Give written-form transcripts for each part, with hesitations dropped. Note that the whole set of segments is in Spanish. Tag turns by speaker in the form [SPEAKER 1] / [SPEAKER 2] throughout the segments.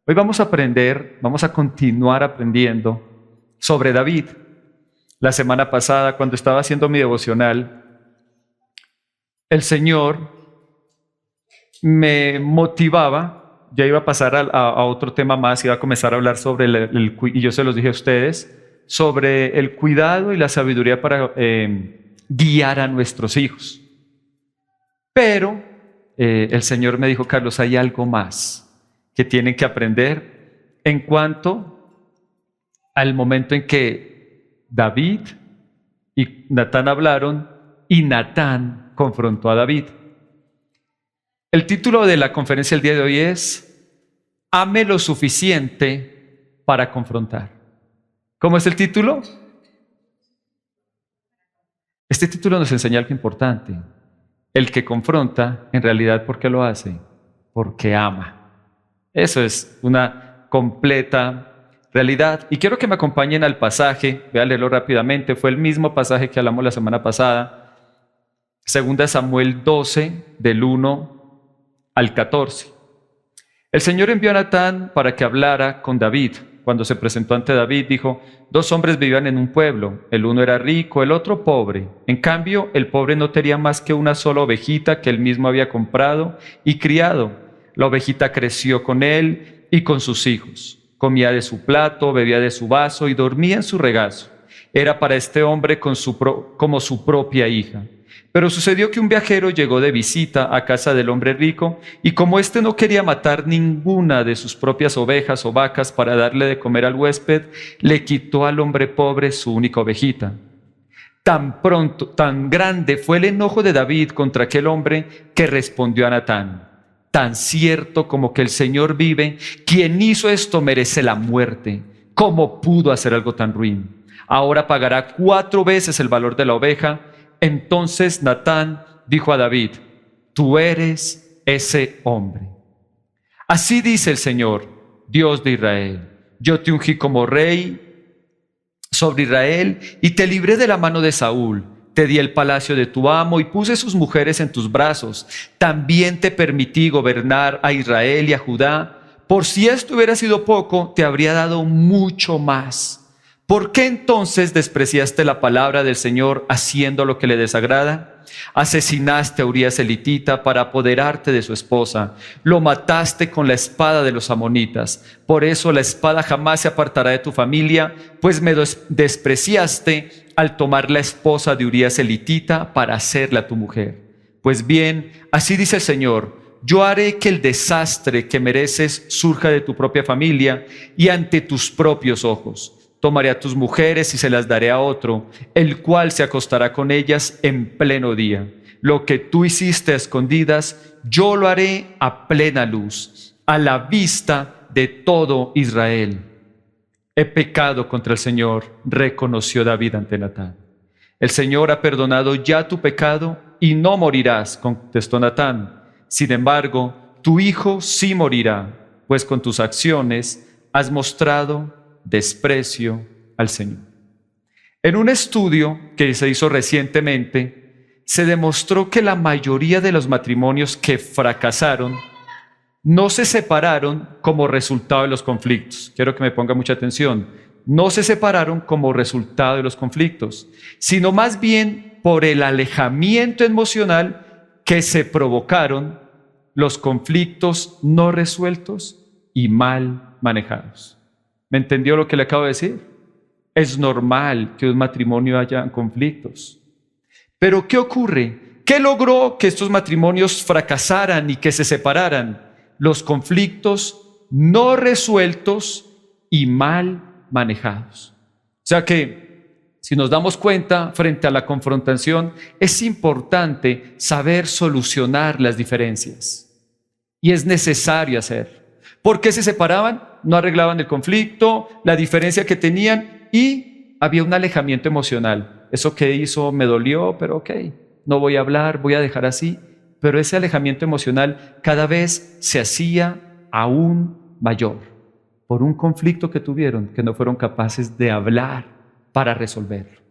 [SPEAKER 1] Hoy vamos a continuar aprendiendo sobre David. La semana pasada, cuando estaba haciendo mi devocional, el Señor me motivaba, ya iba a pasar a otro tema más, iba a comenzar a hablar sobre y yo se los dije a ustedes, sobre el cuidado y la sabiduría para guiar a nuestros hijos. Pero el Señor me dijo: Carlos, hay algo más que tienen que aprender en cuanto al momento en que David y Natán hablaron y Natán confrontó a David. El título de la conferencia el día de hoy es: Ame lo suficiente para confrontar. ¿Cómo es el título? Este título nos enseña algo importante. El que confronta, en realidad, ¿por qué lo hace? Porque ama. Eso es una completa realidad. Y quiero que me acompañen al pasaje. Voy a leerlo rápidamente. Fue el mismo pasaje que hablamos la semana pasada. 2 Samuel 12, del 1 al 14. El Señor envió a Natán para que hablara con David. Cuando se presentó ante David, dijo: 2 hombres vivían en un pueblo. El uno era rico, el otro pobre. En cambio, el pobre no tenía más que una sola ovejita que él mismo había comprado y criado. La ovejita creció con él y con sus hijos. Comía de su plato, bebía de su vaso y dormía en su regazo. Era para este hombre como su propia hija. Pero sucedió que un viajero llegó de visita a casa del hombre rico, y como éste no quería matar ninguna de sus propias ovejas o vacas para darle de comer al huésped, le quitó al hombre pobre su única ovejita. Tan grande fue el enojo de David contra aquel hombre que respondió a Natán: tan cierto como que el Señor vive, quien hizo esto merece la muerte. ¿Cómo pudo hacer algo tan ruin? Ahora pagará 4 veces el valor de la oveja. Entonces Natán dijo a David: tú eres ese hombre. Así dice el Señor, Dios de Israel: yo te ungí como rey sobre Israel y te libré de la mano de Saúl. Te di el palacio de tu amo y puse sus mujeres en tus brazos. También te permití gobernar a Israel y a Judá. Por si esto hubiera sido poco, te habría dado mucho más. ¿Por qué entonces despreciaste la palabra del Señor haciendo lo que le desagrada? Asesinaste a Urías elitita para apoderarte de su esposa. Lo mataste con la espada de los amonitas. Por eso la espada jamás se apartará de tu familia, pues me despreciaste al tomar la esposa de Urías elitita para hacerla tu mujer. Pues bien, así dice el Señor: yo haré que el desastre que mereces surja de tu propia familia y ante tus propios ojos. Tomaré a tus mujeres y se las daré a otro, el cual se acostará con ellas en pleno día. Lo que tú hiciste a escondidas, yo lo haré a plena luz, a la vista de todo Israel. He pecado contra el Señor, reconoció David ante Natán. El Señor ha perdonado ya tu pecado y no morirás, contestó Natán. Sin embargo, tu hijo sí morirá, pues con tus acciones has mostrado desprecio al Señor. En un estudio que se hizo recientemente, se demostró que la mayoría de los matrimonios que fracasaron no se separaron como resultado de los conflictos. Quiero que me ponga mucha atención. No se separaron como resultado de los conflictos, sino más bien por el alejamiento emocional que se provocaron los conflictos no resueltos y mal manejados. ¿Me entendió lo que le acabo de decir? Es normal que un matrimonio haya conflictos. Pero ¿qué ocurre? ¿Qué logró que estos matrimonios fracasaran y que se separaran? Los conflictos no resueltos y mal manejados. O sea que, si nos damos cuenta frente a la confrontación, es importante saber solucionar las diferencias. Y es necesario hacer. ¿Por qué se separaban? No arreglaban el conflicto, la diferencia que tenían, y había un alejamiento emocional. Eso que hizo me dolió, pero ok, no voy a hablar, voy a dejar así. Pero ese alejamiento emocional cada vez se hacía aún mayor por un conflicto que tuvieron, que no fueron capaces de hablar para resolverlo.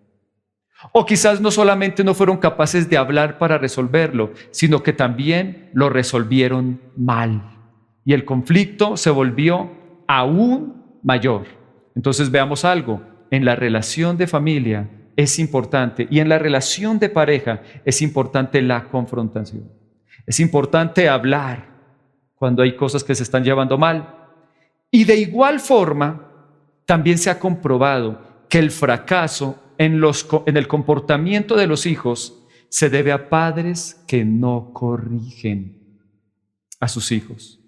[SPEAKER 1] O quizás no solamente no fueron capaces de hablar para resolverlo, sino que también lo resolvieron mal. Y el conflicto se volvió aún mayor. Entonces veamos algo, en la relación de familia es importante y en la relación de pareja es importante la confrontación. Es importante hablar cuando hay cosas que se están llevando mal. Y de igual forma, también se ha comprobado que el fracaso en el comportamiento de los hijos se debe a padres que no corrigen a sus hijos.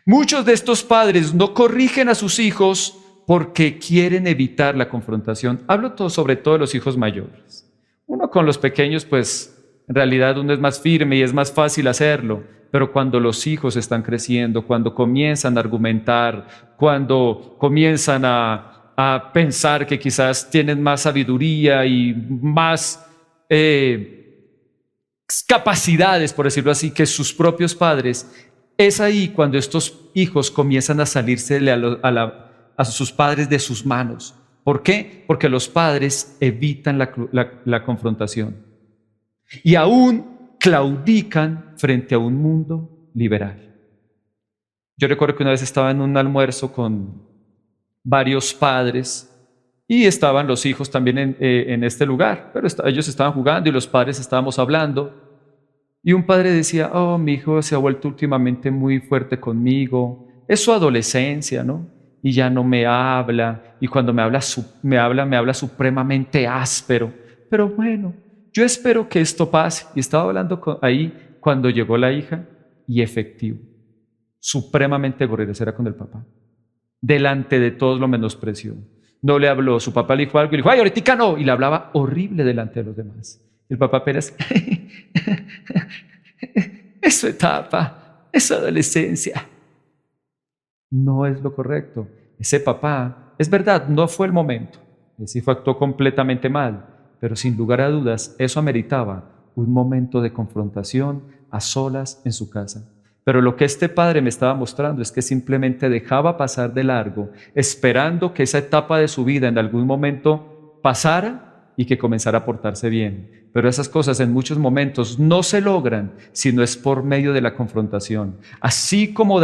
[SPEAKER 1] Muchos de estos padres no corrigen a sus hijos porque quieren evitar la confrontación. Hablo sobre todo de los hijos mayores. Uno con los pequeños, pues en realidad uno es más firme y es más fácil hacerlo, pero cuando los hijos están creciendo, cuando comienzan a argumentar, cuando comienzan a pensar que quizás tienen más sabiduría y más capacidades, por decirlo así, que sus propios padres, es ahí cuando estos hijos comienzan a salirse a sus padres de sus manos. ¿Por qué? Porque los padres evitan la confrontación y aún claudican frente a un mundo liberal. Yo recuerdo que una vez estaba en un almuerzo con varios padres y estaban los hijos también en este lugar, pero ellos estaban jugando y los padres estábamos hablando. Y un padre decía, oh, mi hijo se ha vuelto últimamente muy fuerte conmigo, es su adolescencia, ¿no? Y ya no me habla, y cuando me habla supremamente áspero. Pero bueno, yo espero que esto pase. Y estaba hablando ahí cuando llegó la hija, y efectivo, supremamente grosera con el papá. Delante de todos lo menospreció. No le habló, su papá le dijo algo y le dijo, ay, ahorita no, y le hablaba horrible delante de los demás. El papá apenas, es su etapa, es su adolescencia. No es lo correcto. Ese papá, es verdad, no fue el momento. Ese hijo actuó completamente mal, pero sin lugar a dudas, eso ameritaba un momento de confrontación a solas en su casa. Pero lo que este padre me estaba mostrando es que simplemente dejaba pasar de largo, esperando que esa etapa de su vida en algún momento pasara y que comenzara a portarse bien. Pero esas cosas en muchos momentos no se logran si no es por medio de la confrontación. Así como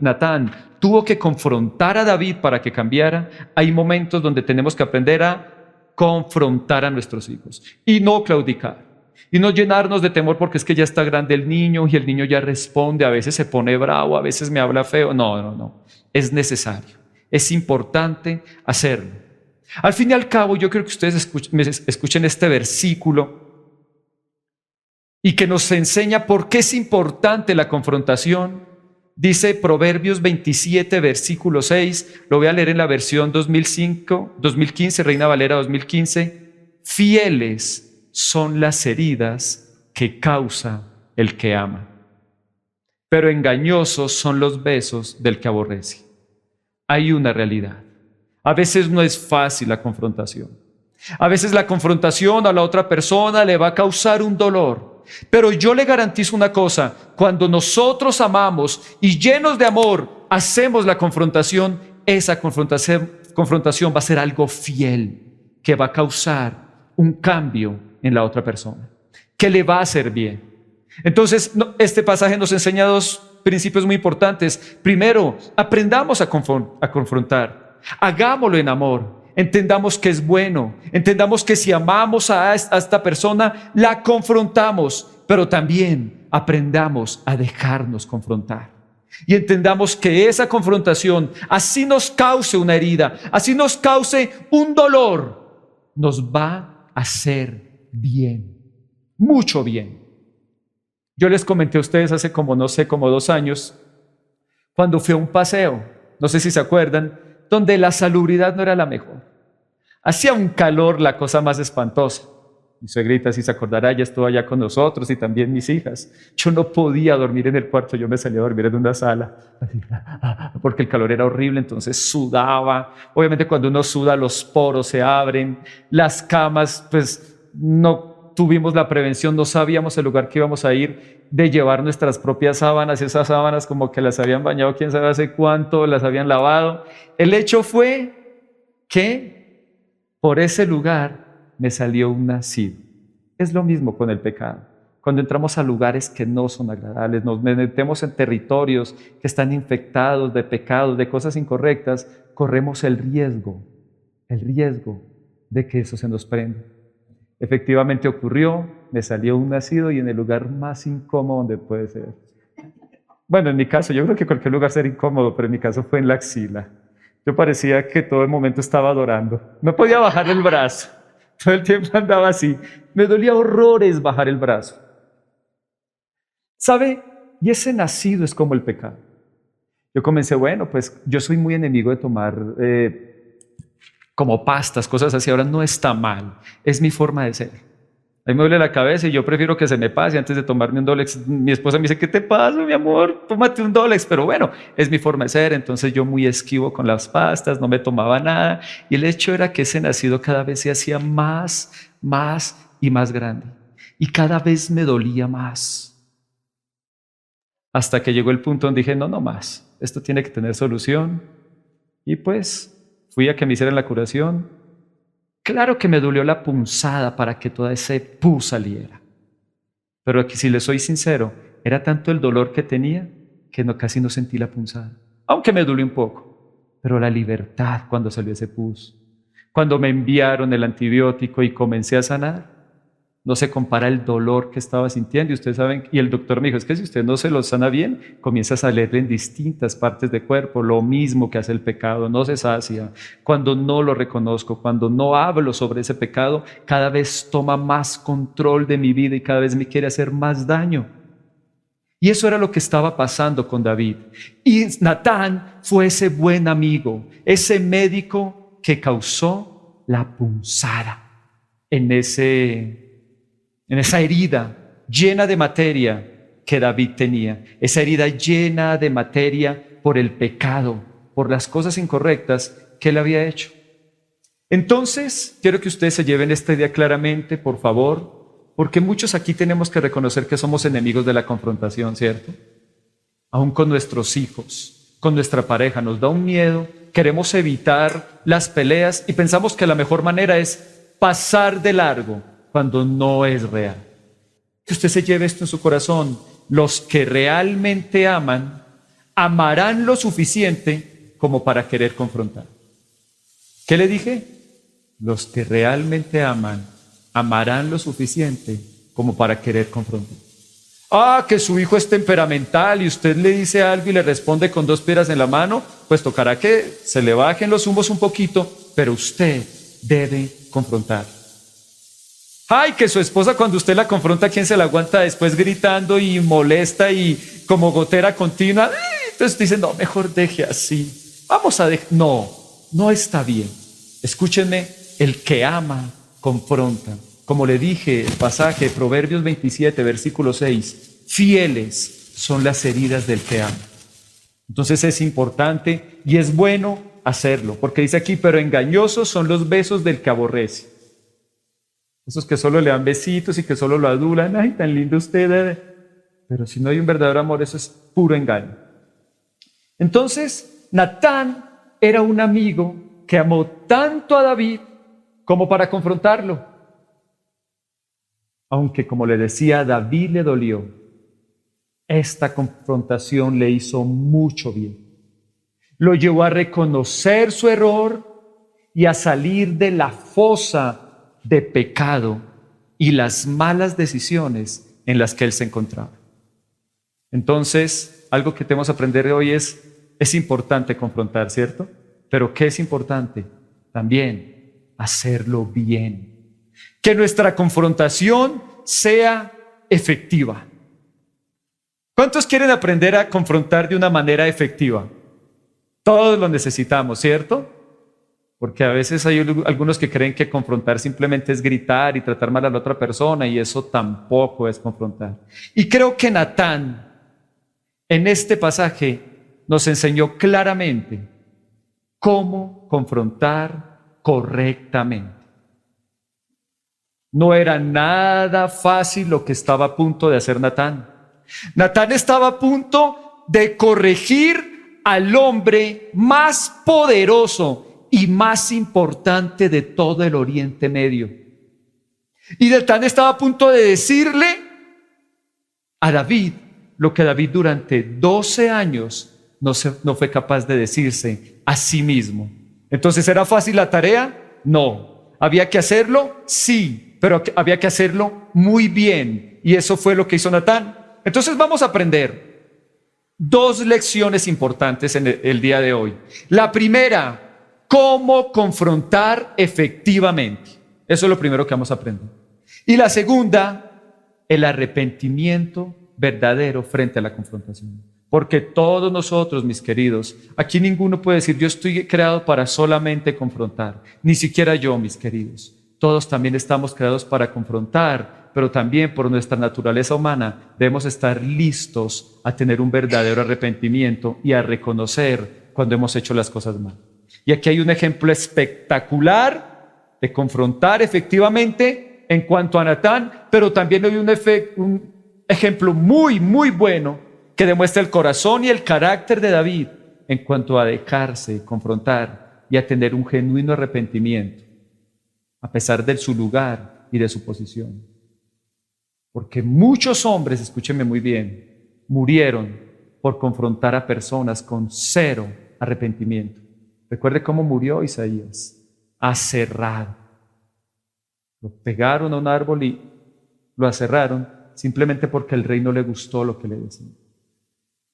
[SPEAKER 1] Natán tuvo que confrontar a David para que cambiara, hay momentos donde tenemos que aprender a confrontar a nuestros hijos y no claudicar. Y no llenarnos de temor porque es que ya está grande el niño y el niño ya responde, a veces se pone bravo, a veces me habla feo. No. Es necesario, es importante hacerlo. Al fin y al cabo, yo creo que ustedes escuchen este versículo y que nos enseña por qué es importante la confrontación. Dice Proverbios 27, versículo 6, lo voy a leer en la versión 2015, Reina Valera 2015. Fieles son las heridas que causa el que ama, pero engañosos son los besos del que aborrece. Hay una realidad. A veces no es fácil la confrontación. A veces la confrontación a la otra persona le va a causar un dolor. Pero yo le garantizo una cosa, cuando nosotros amamos y llenos de amor hacemos la confrontación, esa confrontación va a ser algo fiel, que va a causar un cambio en la otra persona, que le va a hacer bien. Entonces, este pasaje nos enseña dos principios muy importantes. Primero, aprendamos a confrontar. Hagámoslo en amor. Entendamos que es bueno. Entendamos que si amamos a esta persona, la confrontamos. Pero también aprendamos a dejarnos confrontar. Y entendamos que esa confrontación, así nos cause una herida, así nos cause un dolor, nos va a hacer bien, mucho bien. Yo les comenté a ustedes hace como 2 años, cuando fui a un paseo, no sé si se acuerdan, donde la salubridad no era la mejor. Hacía un calor, la cosa más espantosa. Mi suegrita, si se acordará, ella estuvo allá con nosotros y también mis hijas. Yo no podía dormir en el cuarto, yo me salía a dormir en una sala, porque el calor era horrible, entonces sudaba. Obviamente cuando uno suda los poros se abren, las camas, pues no tuvimos la prevención, no sabíamos el lugar que íbamos a ir, de llevar nuestras propias sábanas, esas sábanas como que las habían bañado quién sabe hace cuánto, las habían lavado. El hecho fue que por ese lugar me salió un nacido. Es lo mismo con el pecado. Cuando entramos a lugares que no son agradables, nos metemos en territorios que están infectados de pecados, de cosas incorrectas, corremos el riesgo de que eso se nos prenda. Efectivamente ocurrió, me salió un nacido y en el lugar más incómodo donde puede ser. Bueno, en mi caso, yo creo que cualquier lugar sería incómodo, pero en mi caso fue en la axila. Yo parecía que todo el momento estaba adorando. No podía bajar el brazo. Todo el tiempo andaba así. Me dolía horrores bajar el brazo. ¿Sabe? Y ese nacido es como el pecado. Yo comencé, bueno, pues yo soy muy enemigo de tomar como pastas, cosas así. Ahora no está mal, es mi forma de ser. A mí me duele la cabeza y yo prefiero que se me pase antes de tomarme un Dolex. Mi esposa me dice, ¿qué te pasa, mi amor? Tómate un Dolex. Pero bueno, es mi forma de ser. Entonces yo muy esquivo con las pastas, no me tomaba nada. Y el hecho era que ese nacido cada vez se hacía más y más grande. Y cada vez me dolía más. Hasta que llegó el punto donde dije, no más. Esto tiene que tener solución. Y pues fui a que me hicieran la curación. Claro que me dolió la punzada para que toda ese pus saliera. Pero aquí, si le soy sincero, era tanto el dolor que tenía que casi no sentí la punzada. Aunque me dolió un poco. Pero la libertad cuando salió ese pus. Cuando me enviaron el antibiótico y comencé a sanar, no se compara el dolor que estaba sintiendo. Y ustedes saben, y el doctor me dijo, es que si usted no se lo sana bien, comienza a salirle en distintas partes del cuerpo, lo mismo que hace el pecado, no se sacia. Cuando no lo reconozco, cuando no hablo sobre ese pecado, cada vez toma más control de mi vida y cada vez me quiere hacer más daño. Y eso era lo que estaba pasando con David. Y Natán fue ese buen amigo, ese médico que causó la punzada en esa herida llena de materia que David tenía, esa herida llena de materia por el pecado, por las cosas incorrectas que él había hecho. Entonces, quiero que ustedes se lleven esta idea claramente, por favor, porque muchos aquí tenemos que reconocer que somos enemigos de la confrontación, ¿cierto? Aún con nuestros hijos, con nuestra pareja, nos da un miedo, queremos evitar las peleas y pensamos que la mejor manera es pasar de largo, cuando no es real. Que usted se lleve esto en su corazón. Los que realmente aman, amarán lo suficiente como para querer confrontar. ¿Qué le dije? Los que realmente aman, amarán lo suficiente como para querer confrontar. Que su hijo es temperamental y usted le dice algo y le responde con 2 piedras en la mano, pues tocará que se le bajen los humos un poquito, pero usted debe confrontar. Que su esposa cuando usted la confronta, ¿quién se la aguanta después gritando y molesta y como gotera continua? Entonces dicen, no, mejor deje así. Vamos a dejar. No está bien. Escúchenme, el que ama, confronta. Como le dije, el pasaje, Proverbios 27, versículo 6, fieles son las heridas del que ama. Entonces es importante y es bueno hacerlo, porque dice aquí, pero engañosos son los besos del que aborrece. Esos que solo le dan besitos y que solo lo adulan, ay, tan lindo usted. Pero si no hay un verdadero amor, eso es puro engaño. Entonces, Natán era un amigo que amó tanto a David como para confrontarlo. Aunque, como le decía, a David le dolió, esta confrontación le hizo mucho bien. Lo llevó a reconocer su error y a salir de la fosa de pecado y las malas decisiones en las que él se encontraba. Entonces, algo que tenemos que aprender hoy es importante confrontar, ¿cierto? Pero ¿qué es importante? También hacerlo bien. Que nuestra confrontación sea efectiva. ¿Cuántos quieren aprender a confrontar de una manera efectiva? Todos lo necesitamos, ¿cierto? Porque a veces hay algunos que creen que confrontar simplemente es gritar y tratar mal a la otra persona, y eso tampoco es confrontar. Y creo que Natán, en este pasaje, nos enseñó claramente cómo confrontar correctamente. No era nada fácil lo que estaba a punto de hacer Natán. Natán estaba a punto de corregir al hombre más poderoso y más importante de todo el Oriente Medio. Y Natán estaba a punto de decirle a David lo que David durante 12 años no fue capaz de decirse a sí mismo. Entonces, ¿era fácil la tarea? No. ¿Había que hacerlo? Sí, pero había que hacerlo muy bien. Y eso fue lo que hizo Natán. Entonces vamos a aprender 2 lecciones importantes en el día de hoy. La primera, cómo confrontar efectivamente. Eso es lo primero que vamos a aprender. Y la segunda, el arrepentimiento verdadero frente a la confrontación. Porque todos nosotros, mis queridos, aquí ninguno puede decir, yo estoy creado para solamente confrontar. Ni siquiera yo, mis queridos. Todos también estamos creados para confrontar, pero también por nuestra naturaleza humana debemos estar listos a tener un verdadero arrepentimiento y a reconocer cuando hemos hecho las cosas mal. Y aquí hay un ejemplo espectacular de confrontar efectivamente en cuanto a Natán, pero también hay un ejemplo muy, muy bueno que demuestra el corazón y el carácter de David en cuanto a dejarse confrontar y a tener un genuino arrepentimiento, a pesar de su lugar y de su posición. Porque muchos hombres, escúchenme muy bien, murieron por confrontar a personas con 0 arrepentimiento. Recuerde cómo murió Isaías, aserrado. Lo pegaron a un árbol y lo aserraron simplemente porque el rey no le gustó lo que le decía.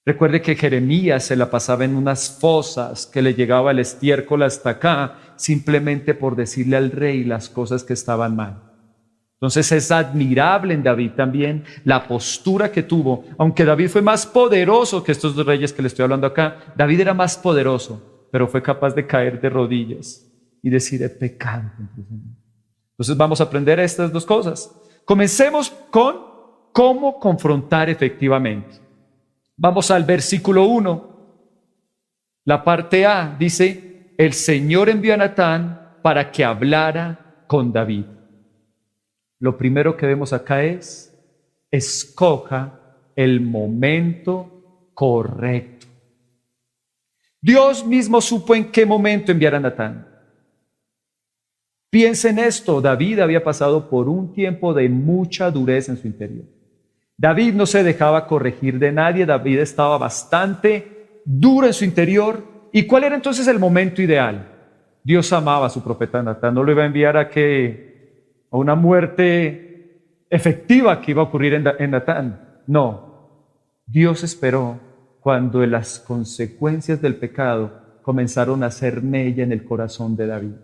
[SPEAKER 1] Recuerde que Jeremías se la pasaba en unas fosas que le llegaba el estiércol hasta acá, simplemente por decirle al rey las cosas que estaban mal. Entonces es admirable en David también la postura que tuvo, aunque David fue más poderoso que estos 2 reyes que le estoy hablando acá. David era más poderoso, pero fue capaz de caer de rodillas y decir, he pecado contra el Señor. Entonces vamos a aprender estas 2 cosas. Comencemos con cómo confrontar efectivamente. Vamos al versículo 1. La parte A dice, el Señor envió a Natán para que hablara con David. Lo primero que vemos acá es, escoja el momento correcto. Dios mismo supo en qué momento enviar a Natán. Piensa en esto, David había pasado por un tiempo de mucha dureza en su interior. David no se dejaba corregir de nadie, David estaba bastante duro en su interior. ¿Y cuál era entonces el momento ideal? Dios amaba a su profeta Natán, no lo iba a enviar a una muerte efectiva que iba a ocurrir en Natán. No, Dios esperó cuando las consecuencias del pecado comenzaron a hacer mella en el corazón de David.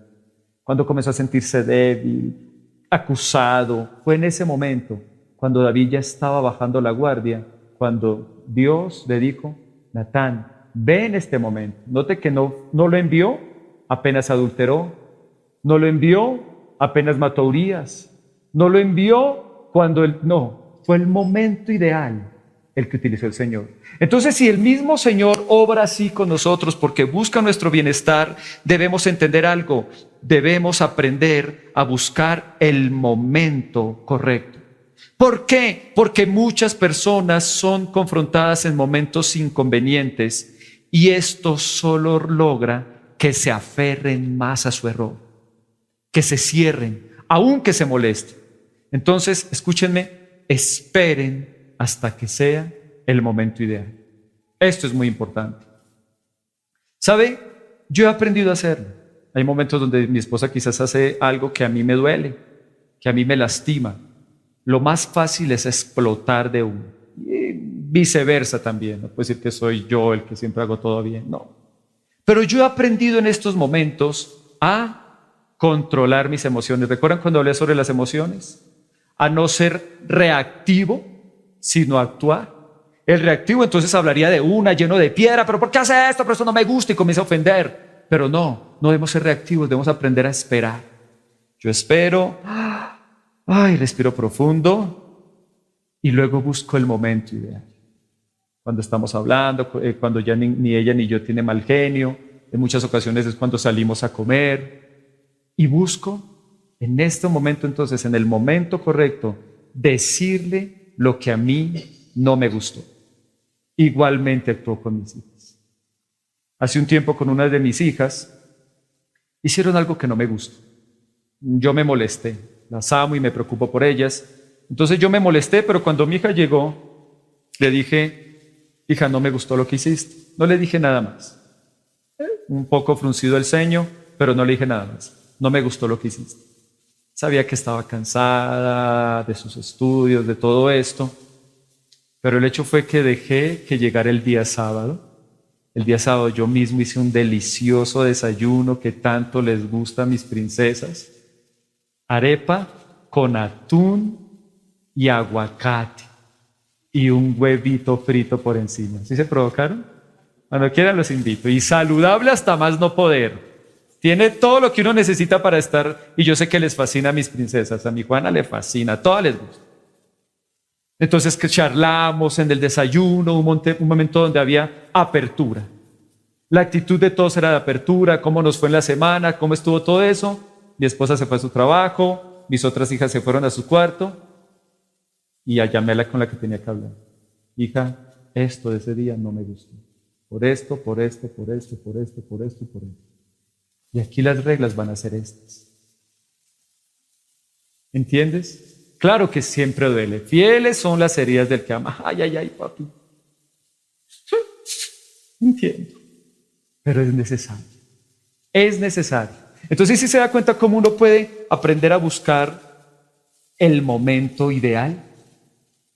[SPEAKER 1] Cuando comenzó a sentirse débil, acusado, fue en ese momento cuando David ya estaba bajando la guardia, cuando Dios le dijo, Natán, ve en este momento. Note que no lo envió apenas adulteró, no lo envió apenas mató a Urías, no lo envió cuando fue el momento ideal el que utilizó el Señor. Entonces, si el mismo Señor obra así con nosotros porque busca nuestro bienestar, debemos entender algo, debemos aprender a buscar el momento correcto. ¿Por qué? Porque muchas personas son confrontadas en momentos inconvenientes y esto solo logra que se aferren más a su error, que se cierren, aun que se molesten. Entonces, escúchenme, esperen hasta que sea el momento ideal. Esto es muy importante. ¿Sabe? Yo he aprendido a hacerlo. Hay momentos donde mi esposa quizás hace algo que a mí me duele, que a mí me lastima. Lo más fácil es explotar de uno. Y viceversa también. No puedo decir que soy yo el que siempre hago todo bien. No. Pero yo he aprendido en estos momentos a controlar mis emociones. ¿Recuerdan cuando hablé sobre las emociones? A no ser reactivo, sino actuar. El reactivo entonces hablaría de una lleno de piedra. ¿Pero por qué hace esto? Pero eso no me gusta y comienza a ofender. Pero no debemos ser reactivos, debemos aprender a esperar. Yo espero, respiro profundo y luego busco el momento ideal. Cuando estamos hablando, cuando ya ni ella ni yo tiene mal genio, en muchas ocasiones es cuando salimos a comer y busco en este momento entonces, en el momento correcto, decirle lo que a mí no me gustó. Igualmente actuó con mis hijas. Hace un tiempo con una de mis hijas hicieron algo que no me gustó. Yo me molesté, las amo y me preocupo por ellas. Entonces yo me molesté, pero cuando mi hija llegó, Le dije, hija, no me gustó lo que hiciste. No le dije nada más. Un poco fruncido el ceño, pero no le dije nada más. No me gustó lo que hiciste. Sabía que estaba cansada de sus estudios, de todo esto, pero el hecho fue que dejé que llegara el día sábado. El día sábado yo mismo hice un delicioso desayuno que tanto les gusta a mis princesas. Arepa con atún y aguacate y un huevito frito por encima. ¿Sí se provocaron? Cuando quieran los invito. Y saludable hasta más no poder. Tiene todo lo que uno necesita para estar, y yo sé que les fascina a mis princesas, a mi Juana le fascina, a todas les gusta. Entonces que charlamos en el desayuno, un momento donde había apertura. La actitud de todos era de apertura, cómo nos fue en la semana, cómo estuvo todo eso. Mi esposa se fue a su trabajo, mis otras hijas se fueron a su cuarto, y llamé a la con la que tenía que hablar. Hija, esto de ese día no me gustó. Por esto, por esto, por esto, por esto, por esto y por esto. Y aquí las reglas van a ser estas. ¿Entiendes? Claro que siempre duele. Fieles son las heridas del que ama. Ay, ay, ay, papi. Entiendo. Pero es necesario. Es necesario. Entonces, si se da cuenta cómo uno puede aprender a buscar el momento ideal,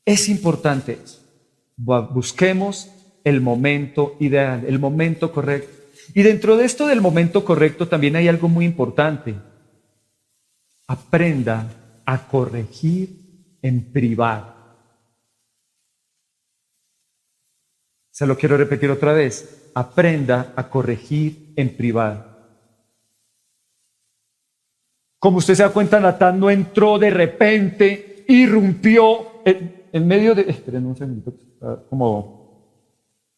[SPEAKER 1] es importante eso. Busquemos el momento ideal, el momento correcto. Y dentro de esto del momento correcto también hay algo muy importante. Aprenda a corregir en privado. Se lo quiero repetir otra vez. Aprenda a corregir en privado. Como usted se da cuenta, Natán no entró de repente, irrumpió en medio de... Esperen un segundito, como...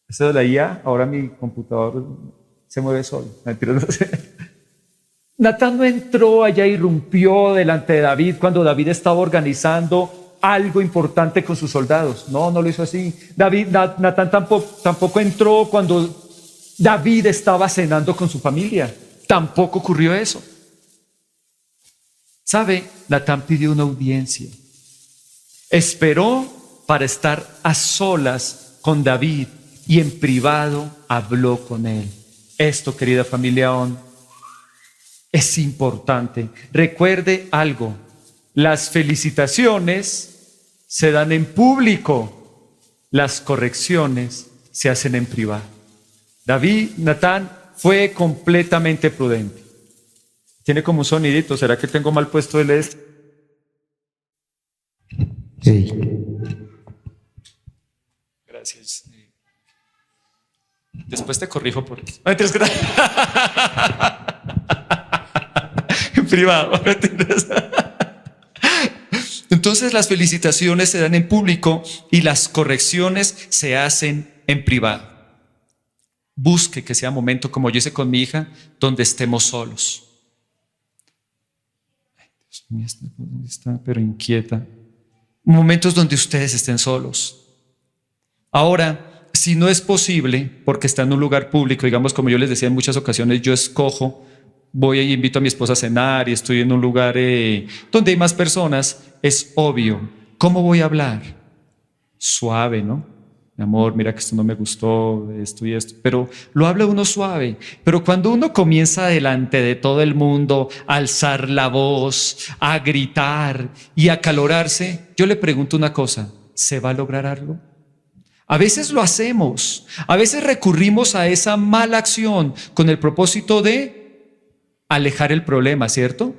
[SPEAKER 1] Eso de la IA, ahora mi computador se mueve solo. Mentira, no sé. Natán no entró allá, irrumpió delante de David cuando David estaba organizando algo importante con sus soldados. No, no lo hizo así. Natán tampoco entró cuando David estaba cenando con su familia. Tampoco ocurrió eso. ¿Sabe? Natán pidió una audiencia. Esperó para estar a solas con David y en privado habló con él. Esto, querida familia ON, es importante. Recuerde algo, las felicitaciones se dan en público, las correcciones se hacen en privado. Natán fue completamente prudente. Tiene como un sonidito, ¿será que tengo mal puesto el este?
[SPEAKER 2] Sí.
[SPEAKER 1] Gracias. Después te corrijo por eso. En privado. Entonces las felicitaciones se dan en público y las correcciones se hacen en privado. Busque que sea momento, como yo hice con mi hija, donde estemos solos. Ay, Dios mío, está pero inquieta. Momentos donde ustedes estén solos. Ahora, si no es posible, porque está en un lugar público, digamos, como yo les decía en muchas ocasiones, yo escojo, voy y invito a mi esposa a cenar y estoy en un lugar donde hay más personas, es obvio. ¿Cómo voy a hablar? Suave, ¿no? Mi amor, mira que esto no me gustó, esto y esto, pero lo habla uno suave. Pero cuando uno comienza delante de todo el mundo a alzar la voz, a gritar y a acalorarse, yo le pregunto una cosa, ¿se va a lograr algo? A veces lo hacemos, a veces recurrimos a esa mala acción con el propósito de alejar el problema, ¿cierto?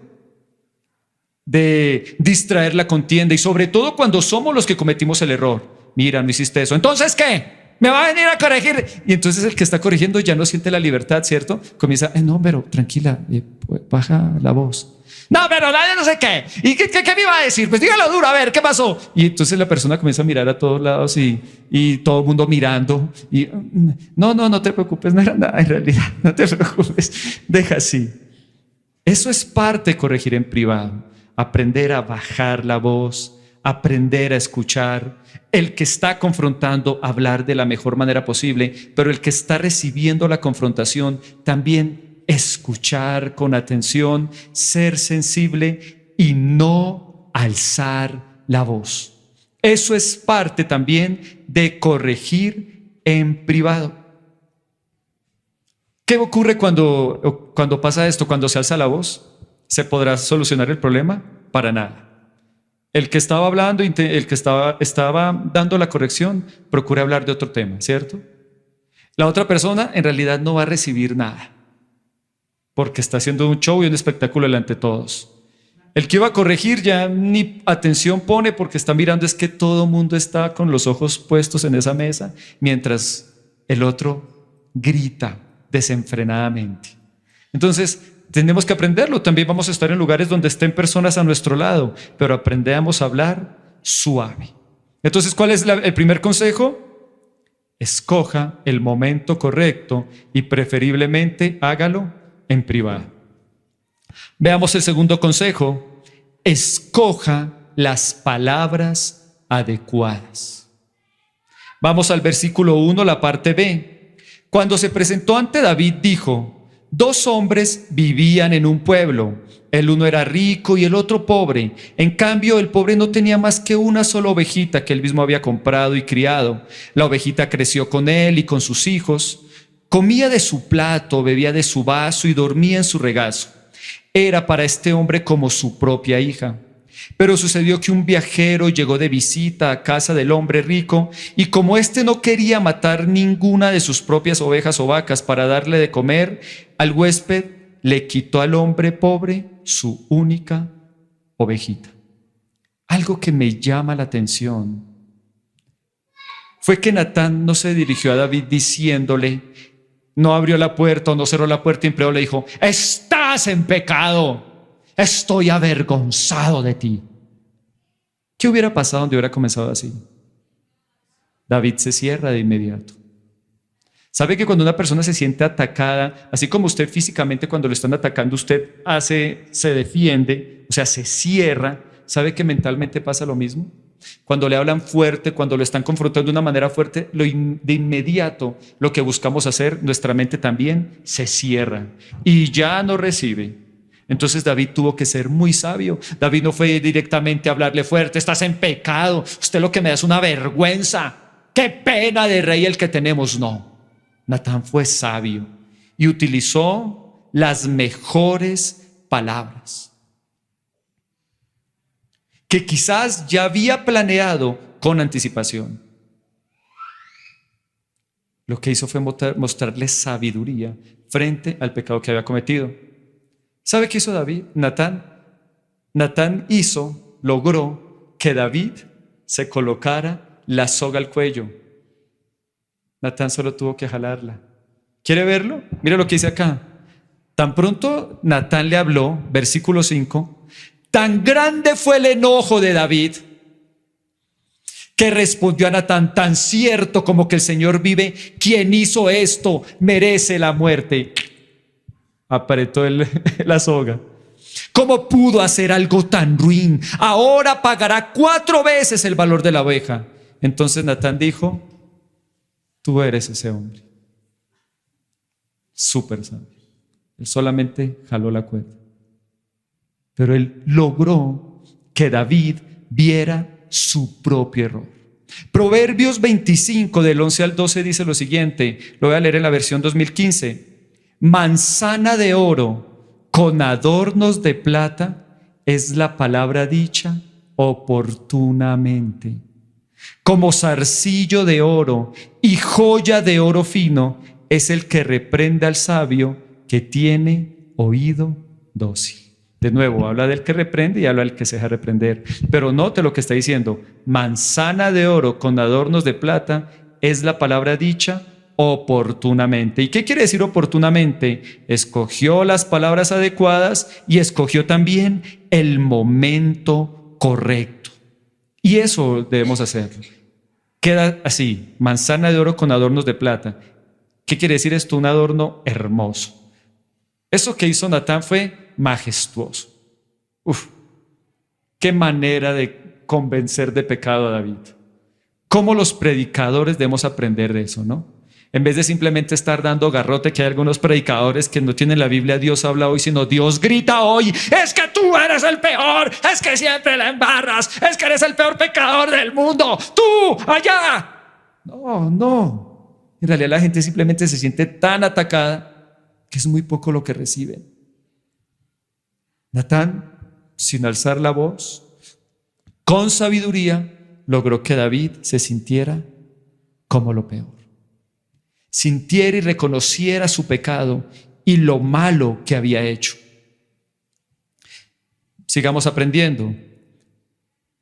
[SPEAKER 1] De distraer la contienda y sobre todo cuando somos los que cometimos el error. Mira, no hiciste eso. ¿Entonces qué? ¿Me va a venir a corregir? Y entonces el que está corrigiendo ya no siente la libertad, ¿cierto? Comienza, no, pero tranquila, baja la voz. No, pero nadie no sé qué. ¿Y qué me iba a decir? Pues dígalo duro, a ver, ¿qué pasó? Y entonces la persona comienza a mirar a todos lados y todo el mundo mirando. Y no te preocupes, no era nada en realidad. No te preocupes, deja así. Eso es parte de corregir en privado. Aprender a bajar la voz, aprender a escuchar. El que está confrontando, hablar de la mejor manera posible, pero el que está recibiendo la confrontación también escuchar con atención, ser sensible y no alzar la voz. Eso es parte también de corregir en privado. ¿Qué ocurre cuando pasa esto? Cuando se alza la voz, ¿se podrá solucionar el problema? Para nada. El que estaba hablando, el que estaba dando la corrección, procura hablar de otro tema, ¿cierto? La otra persona en realidad no va a recibir nada, porque está haciendo un show y un espectáculo delante de todos. El que iba a corregir ya ni atención pone, porque está mirando es que todo el mundo está con los ojos puestos en esa mesa, mientras el otro grita desenfrenadamente. Entonces, tenemos que aprenderlo. También vamos a estar en lugares donde estén personas a nuestro lado, pero aprendamos a hablar suave. Entonces, ¿cuál es el primer consejo? Escoja el momento correcto y preferiblemente hágalo en privado. Veamos el segundo consejo. Escoja las palabras adecuadas. Vamos al versículo 1, la parte B. Cuando se presentó ante David, dijo: 2 hombres vivían en un pueblo. El uno era rico y el otro pobre. En cambio, el pobre no tenía más que una sola ovejita que él mismo había comprado y criado. La ovejita creció con él y con sus hijos. Comía de su plato, bebía de su vaso y dormía en su regazo. Era para este hombre como su propia hija. Pero sucedió que un viajero llegó de visita a casa del hombre rico, y como éste no quería matar ninguna de sus propias ovejas o vacas para darle de comer, al huésped le quitó al hombre pobre su única ovejita. Algo que me llama la atención fue que Natán no se dirigió a David diciéndole, no abrió la puerta o no cerró la puerta y en privado le dijo: estás en pecado, estoy avergonzado de ti. ¿Qué hubiera pasado donde hubiera comenzado así? David se cierra de inmediato. ¿Sabe que cuando una persona se siente atacada, así como usted físicamente cuando lo están atacando, usted se defiende, o sea, se cierra? ¿Sabe que mentalmente pasa lo mismo? Cuando le hablan fuerte, cuando lo están confrontando de una manera fuerte, de inmediato lo que buscamos hacer, nuestra mente también se cierra y ya no recibe. Entonces David tuvo que ser muy sabio. David no fue directamente a hablarle fuerte: estás en pecado, usted lo que me da es una vergüenza, qué pena de rey el que tenemos. No, Natán fue sabio y utilizó las mejores palabras, que quizás ya había planeado con anticipación. Lo que hizo fue mostrarle sabiduría frente al pecado que había cometido. ¿Sabe qué hizo David? Natán logró que David se colocara la soga al cuello. Natán solo tuvo que jalarla. ¿Quiere verlo? Mira lo que dice acá. Tan pronto Natán le habló, versículo 5, tan grande fue el enojo de David que respondió a Natán: tan cierto como que el Señor vive, quien hizo esto merece la muerte. Apretó la soga. ¿Cómo pudo hacer algo tan ruin? Ahora pagará 4 veces el valor de la oveja. Entonces Natán dijo: tú eres ese hombre. Súper sabio. Él solamente jaló la cuerda, pero él logró que David viera su propio error. Proverbios 25 del 11 al 12 dice lo siguiente, lo voy a leer en la versión 2015. Manzana de oro con adornos de plata es la palabra dicha oportunamente. Como zarcillo de oro y joya de oro fino es el que reprende al sabio que tiene oído dócil. De nuevo, habla del que reprende y habla del que se deja reprender. Pero note lo que está diciendo. Manzana de oro con adornos de plata es la palabra dicha oportunamente. ¿Y qué quiere decir oportunamente? Escogió las palabras adecuadas y escogió también el momento correcto. Y eso debemos hacer. Queda así: manzana de oro con adornos de plata. ¿Qué quiere decir esto? Un adorno hermoso. Eso que hizo Natán fue majestuoso. Qué manera de convencer de pecado a David. Cómo los predicadores debemos aprender de eso, ¿no? En vez de simplemente estar dando garrote, que hay algunos predicadores que no tienen la Biblia, Dios habla hoy, sino Dios grita hoy, es que tú eres el peor, es que siempre la embarras, es que eres el peor pecador del mundo, tú allá. No, no. En realidad la gente simplemente se siente tan atacada que es muy poco lo que reciben. Natán, sin alzar la voz, con sabiduría, logró que David se sintiera como lo peor. Sintiera y reconociera su pecado y lo malo que había hecho. Sigamos aprendiendo.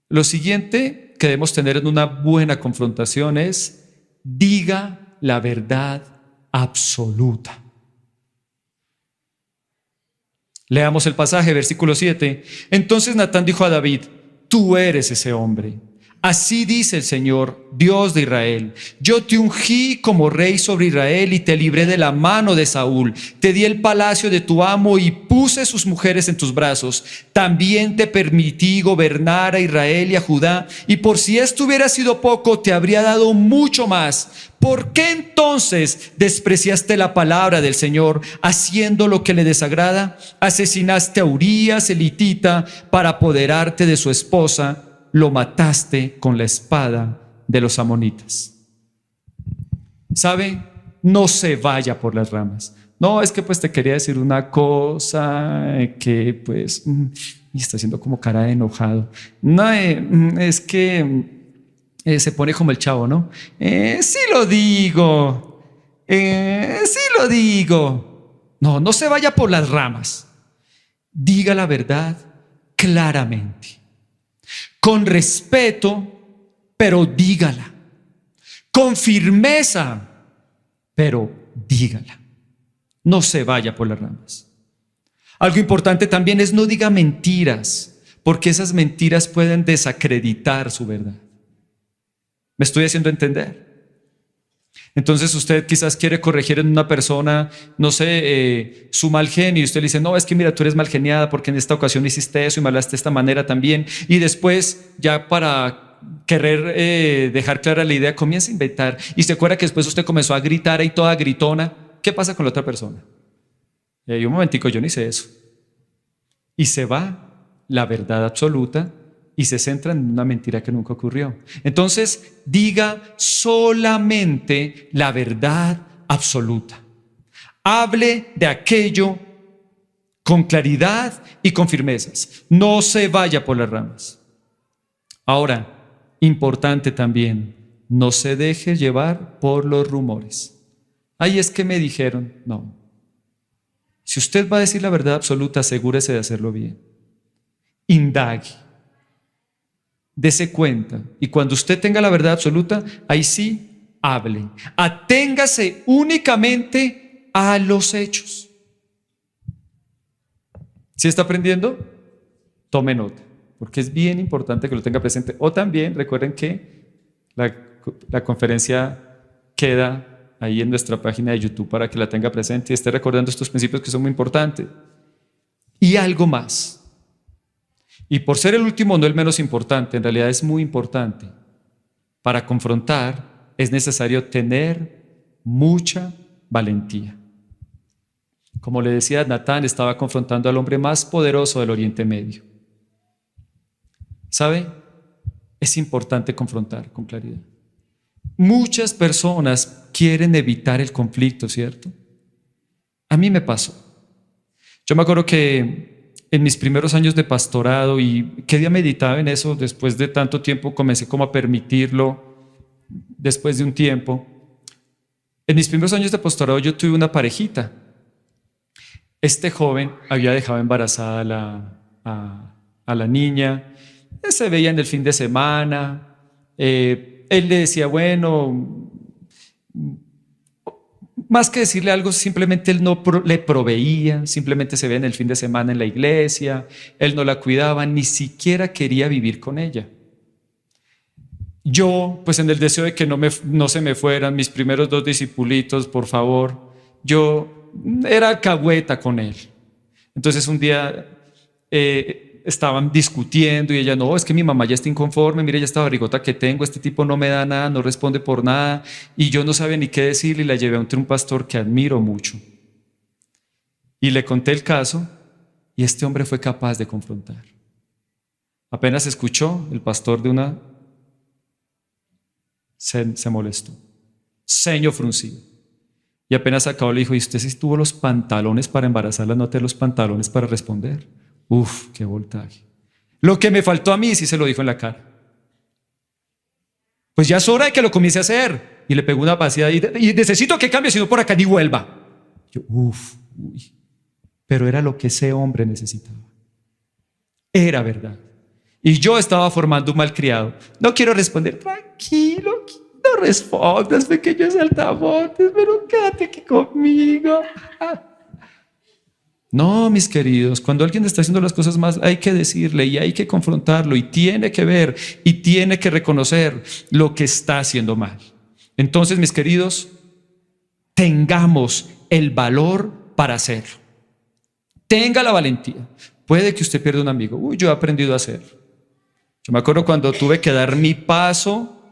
[SPEAKER 1] Lo siguiente que debemos tener en una buena confrontación es: diga la verdad absoluta. Leamos el pasaje, versículo 7. Entonces Natán dijo a David: tú eres ese hombre. Así dice el Señor, Dios de Israel: yo te ungí como rey sobre Israel y te libré de la mano de Saúl. Te di el palacio de tu amo y puse sus mujeres en tus brazos. También te permití gobernar a Israel y a Judá. Y por si esto hubiera sido poco, te habría dado mucho más. ¿Por qué entonces despreciaste la palabra del Señor, haciendo lo que le desagrada? Asesinaste a Urías, el hitita, para apoderarte de su esposa. Lo mataste con la espada de los amonitas. ¿Sabe? No se vaya por las ramas. No, es que pues te quería decir una cosa que pues y está haciendo como cara de enojado. No, es que se pone como el Chavo, ¿no? Sí lo digo. Sí lo digo. No, no se vaya por las ramas. Diga la verdad claramente. Con respeto, pero dígala. Con firmeza, pero dígala. No se vaya por las ramas. Algo importante también es: no diga mentiras, porque esas mentiras pueden desacreditar su verdad. ¿Me estoy haciendo entender? Entonces usted quizás quiere corregir en una persona, no sé, su mal genio, y usted le dice: no, es que mira, tú eres mal geniada porque en esta ocasión hiciste eso y me hablaste de esta manera también. Y después, ya para querer dejar clara la idea, comienza a inventar. Y se acuerda que después usted comenzó a gritar ahí toda gritona. ¿Qué pasa con la otra persona? Y un momentico, yo no hice eso. Y se va la verdad absoluta y se centra en una mentira que nunca ocurrió. Entonces, diga solamente la verdad absoluta. Hable de aquello con claridad y con firmezas. No se vaya por las ramas. Ahora, importante también, no se deje llevar por los rumores. Ay, es que me dijeron. No. Si usted va a decir la verdad absoluta, asegúrese de hacerlo bien. Indague. Dese cuenta, y cuando usted tenga la verdad absoluta, ahí sí, hable. Aténgase únicamente a los hechos. ¿Sí está aprendiendo? Tome nota, porque es bien importante que lo tenga presente. O también recuerden que la conferencia queda ahí en nuestra página de YouTube para que la tenga presente y esté recordando estos principios que son muy importantes. Y algo más. Y por ser el último, no el menos importante, en realidad es muy importante. Para confrontar es necesario tener mucha valentía. Como le decía, Natán estaba confrontando al hombre más poderoso del Oriente Medio. ¿Sabe? Es importante confrontar con claridad. Muchas personas quieren evitar el conflicto, ¿cierto? A mí me pasó. Yo me acuerdo que en mis primeros años de pastorado, y qué día meditaba en eso, después de tanto tiempo comencé como a permitirlo, después de un tiempo. En mis primeros años de pastorado yo tuve una parejita. Este joven había dejado embarazada a la niña, se veían el fin de semana, él le decía, bueno, más que decirle algo, simplemente él no le proveía, simplemente se veía en el fin de semana en la iglesia, él no la cuidaba, ni siquiera quería vivir con ella. Yo, pues en el deseo de que no se me fueran mis primeros 2 discipulitos, por favor, yo era alcahueta con él. Entonces un día estaban discutiendo y ella, no, es que mi mamá ya está inconforme, mire ya esta barrigota que tengo, este tipo no me da nada, no responde por nada, y yo no sabía ni qué decirle y la llevé a un pastor que admiro mucho. Y le conté el caso y este hombre fue capaz de confrontar. Apenas escuchó, el pastor de una se molestó, ceño fruncido. Y apenas acabó le dijo, ¿y usted sí tuvo los pantalones para embarazarla, no tiene los pantalones para responder? Uf, qué voltaje. Lo que me faltó a mí sí se lo dijo en la cara. Pues ya es hora de que lo comience a hacer. Y le pegó una paseada y necesito que cambie, si no por acá ni vuelva. Yo, uy. Pero era lo que ese hombre necesitaba. Era verdad. Y yo estaba formando un malcriado. No quiero responder, tranquilo, no respondas, pequeños saltamontes, pero quédate aquí conmigo. No, mis queridos, cuando alguien está haciendo las cosas mal, hay que decirle y hay que confrontarlo y tiene que ver y tiene que reconocer lo que está haciendo mal. Entonces, mis queridos, tengamos el valor para hacerlo. Tenga la valentía. Puede que usted pierda un amigo. Yo he aprendido a hacerlo. Yo me acuerdo cuando tuve que dar mi paso,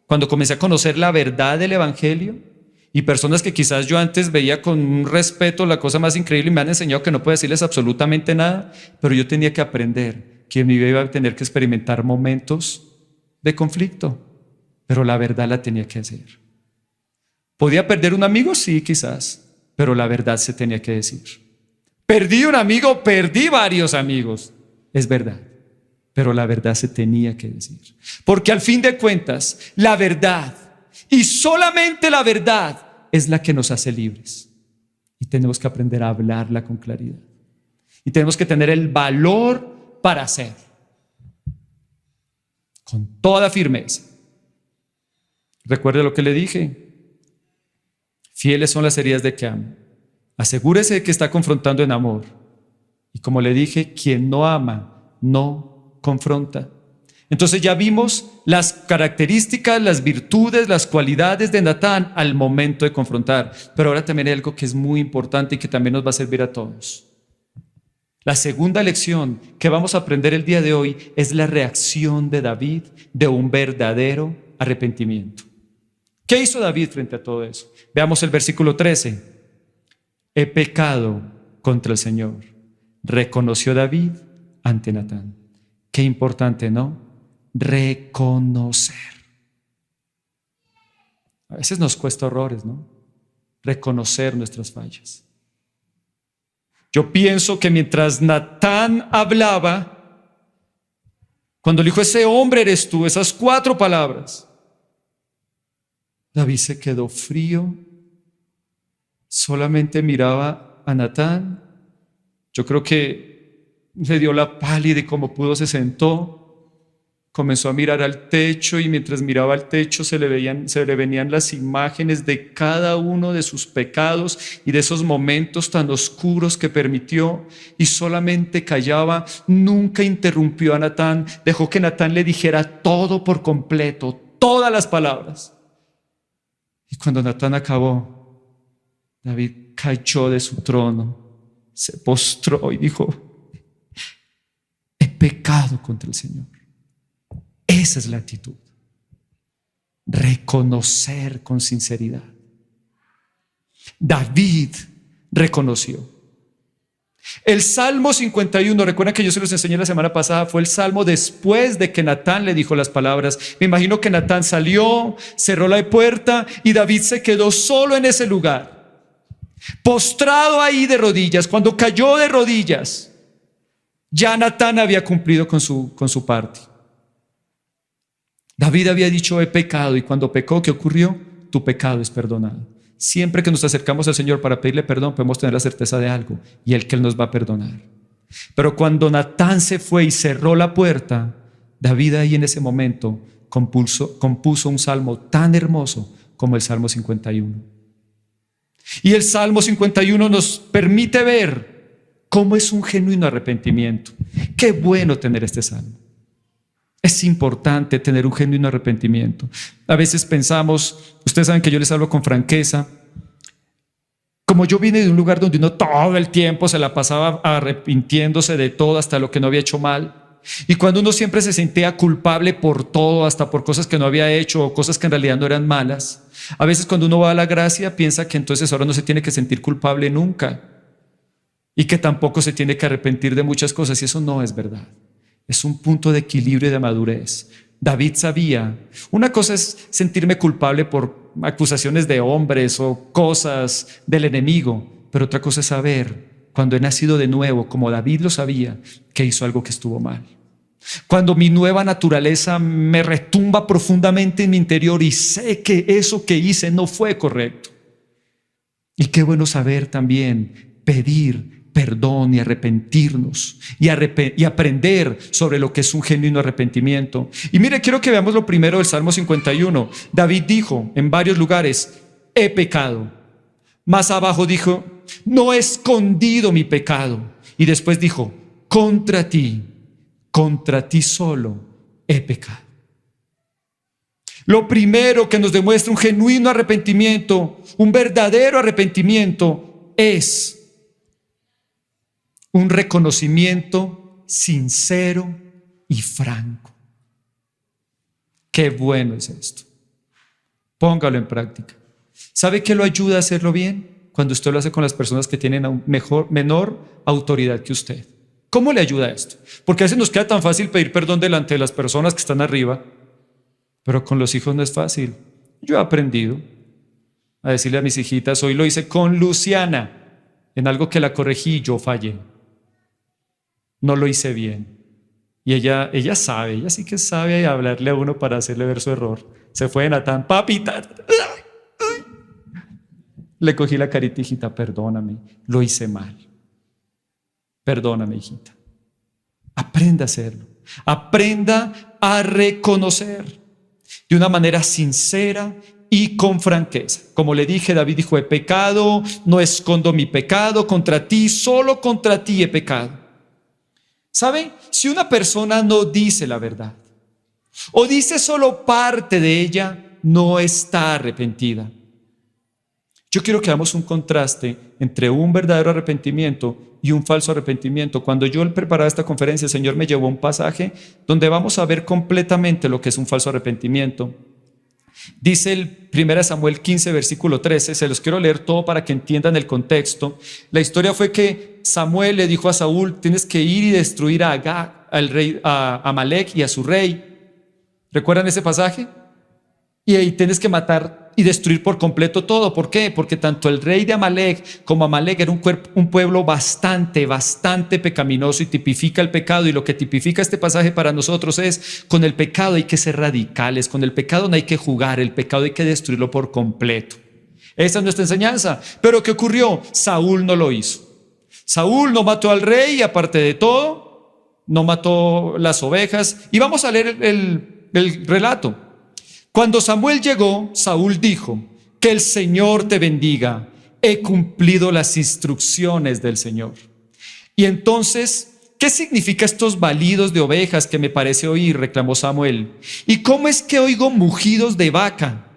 [SPEAKER 1] cuando comencé a conocer la verdad del evangelio, y personas que quizás yo antes veía con un respeto la cosa más increíble y me han enseñado que no puedo decirles absolutamente nada, pero yo tenía que aprender que mi vida iba a tener que experimentar momentos de conflicto, pero la verdad la tenía que hacer. ¿Podía perder un amigo? Sí, quizás, pero la verdad se tenía que decir. Perdí un amigo, perdí varios amigos, es verdad, pero la verdad se tenía que decir. Porque al fin de cuentas, la verdad, y solamente la verdad, es la que nos hace libres. Y tenemos que aprender a hablarla con claridad. Y tenemos que tener el valor para hacer. Con toda firmeza. Recuerde lo que le dije. Fieles son las heridas de que ama. Asegúrese de que está confrontando en amor. Y como le dije, quien no ama, no confronta. Entonces ya vimos las características, las virtudes, las cualidades de Natán al momento de confrontar. Pero ahora también hay algo que es muy importante y que también nos va a servir a todos. La segunda lección que vamos a aprender el día de hoy es la reacción de David de un verdadero arrepentimiento. ¿Qué hizo David frente a todo eso? Veamos el versículo 13. He pecado contra el Señor, reconoció David ante Natán. Qué importante, ¿no? Reconocer. A veces nos cuesta horrores, ¿no? Reconocer nuestras fallas. Yo pienso que mientras Natán hablaba, cuando le dijo ese hombre eres tú, esas 4 palabras, David se quedó frío, solamente miraba a Natán. Yo creo que le dio la pálida y como pudo se sentó. Comenzó a mirar al techo y mientras miraba al techo se le venían las imágenes de cada uno de sus pecados y de esos momentos tan oscuros que permitió y solamente callaba, nunca interrumpió a Natán, dejó que Natán le dijera todo por completo, todas las palabras. Y cuando Natán acabó, David cayó de su trono, se postró y dijo, he pecado contra el Señor. Esa es la actitud. Reconocer con sinceridad. David reconoció. El Salmo 51, recuerdan que yo se los enseñé la semana pasada, fue el salmo después de que Natán le dijo las palabras. Me imagino que Natán salió, cerró la puerta y David se quedó solo en ese lugar, postrado ahí de rodillas. Cuando cayó de rodillas, ya Natán había cumplido con su parte. David había dicho, he pecado, y cuando pecó, ¿qué ocurrió? Tu pecado es perdonado. Siempre que nos acercamos al Señor para pedirle perdón, podemos tener la certeza de algo, y que Él nos va a perdonar. Pero cuando Natán se fue y cerró la puerta, David ahí en ese momento compuso un salmo tan hermoso como el Salmo 51. Y el Salmo 51 nos permite ver cómo es un genuino arrepentimiento. Qué bueno tener este salmo. Es importante tener un genuino arrepentimiento. A veces pensamos, ustedes saben que yo les hablo con franqueza, Como yo vine de un lugar donde uno todo el tiempo se la pasaba arrepintiéndose de todo hasta lo que no había hecho mal. Y cuando uno siempre se sentía culpable por todo, hasta por cosas que no había hecho o cosas que en realidad no eran malas. A veces cuando uno va a la gracia piensa que entonces ahora no se tiene que sentir culpable nunca y que tampoco se tiene que arrepentir de muchas cosas, y eso no es verdad. Es un punto de equilibrio y de madurez. David sabía, una cosa es sentirme culpable por acusaciones de hombres o cosas del enemigo, pero otra cosa es saber, cuando he nacido de nuevo, como David lo sabía, que hizo algo que estuvo mal. Cuando mi nueva naturaleza me retumba profundamente en mi interior y sé que eso que hice no fue correcto. Y qué bueno saber también pedir perdón y arrepentirnos y aprender sobre lo que es un genuino arrepentimiento. Y mire, quiero que veamos lo primero del Salmo 51. David dijo en varios lugares: he pecado. Más abajo dijo: no he escondido mi pecado. Y después dijo: contra ti solo he pecado. Lo primero que nos demuestra un genuino arrepentimiento, un verdadero arrepentimiento, es un reconocimiento sincero y franco. Qué bueno es esto. Póngalo en práctica. ¿Sabe qué lo ayuda a hacerlo bien? Cuando usted lo hace con las personas que tienen menor autoridad que usted. ¿Cómo le ayuda esto? Porque a veces nos queda tan fácil pedir perdón delante de las personas que están arriba, pero con los hijos no es fácil. Yo he aprendido a decirle a mis hijitas: hoy lo hice con Luciana, en algo que la corregí, yo fallé. No lo hice bien. Y ella sabe, ella sí que sabe hablarle a uno para hacerle ver su error. Se fue de Natán: papita. Le cogí la carita: hijita, perdóname, lo hice mal. Perdóname, hijita. Aprenda a hacerlo. Aprenda a reconocer de una manera sincera y con franqueza. Como le dije, David dijo: he pecado, no escondo mi pecado, contra ti, solo contra ti he pecado. ¿Sabe? Si una persona no dice la verdad o dice solo parte de ella, no está arrepentida. Yo quiero que hagamos un contraste entre un verdadero arrepentimiento y un falso arrepentimiento. Cuando yo preparaba esta conferencia, el Señor me llevó a un pasaje donde vamos a ver completamente lo que es un falso arrepentimiento. Dice el 1 Samuel 15, versículo 13, se los quiero leer todo para que entiendan el contexto. La historia fue que Samuel le dijo a Saúl: tienes que ir y destruir a Agag, al rey, a Amalek y a su rey. ¿Recuerdan ese pasaje? Y ahí tienes que matar y destruir por completo todo. ¿Por qué? Porque tanto el rey de Amalek como Amalek era un pueblo bastante pecaminoso y tipifica el pecado. Y lo que tipifica este pasaje para nosotros es: con el pecado hay que ser radicales, con el pecado no hay que jugar, el pecado hay que destruirlo por completo. Esa es nuestra enseñanza. Pero ¿qué ocurrió? Saúl no lo hizo. Saúl no mató al rey y, aparte de todo, no mató las ovejas. Y vamos a leer el relato. Cuando Samuel llegó, Saúl dijo: que el Señor te bendiga, he cumplido las instrucciones del Señor. Y entonces, ¿qué significa estos balidos de ovejas que me parece oír?, reclamó Samuel. ¿Y cómo es que oigo mugidos de vaca?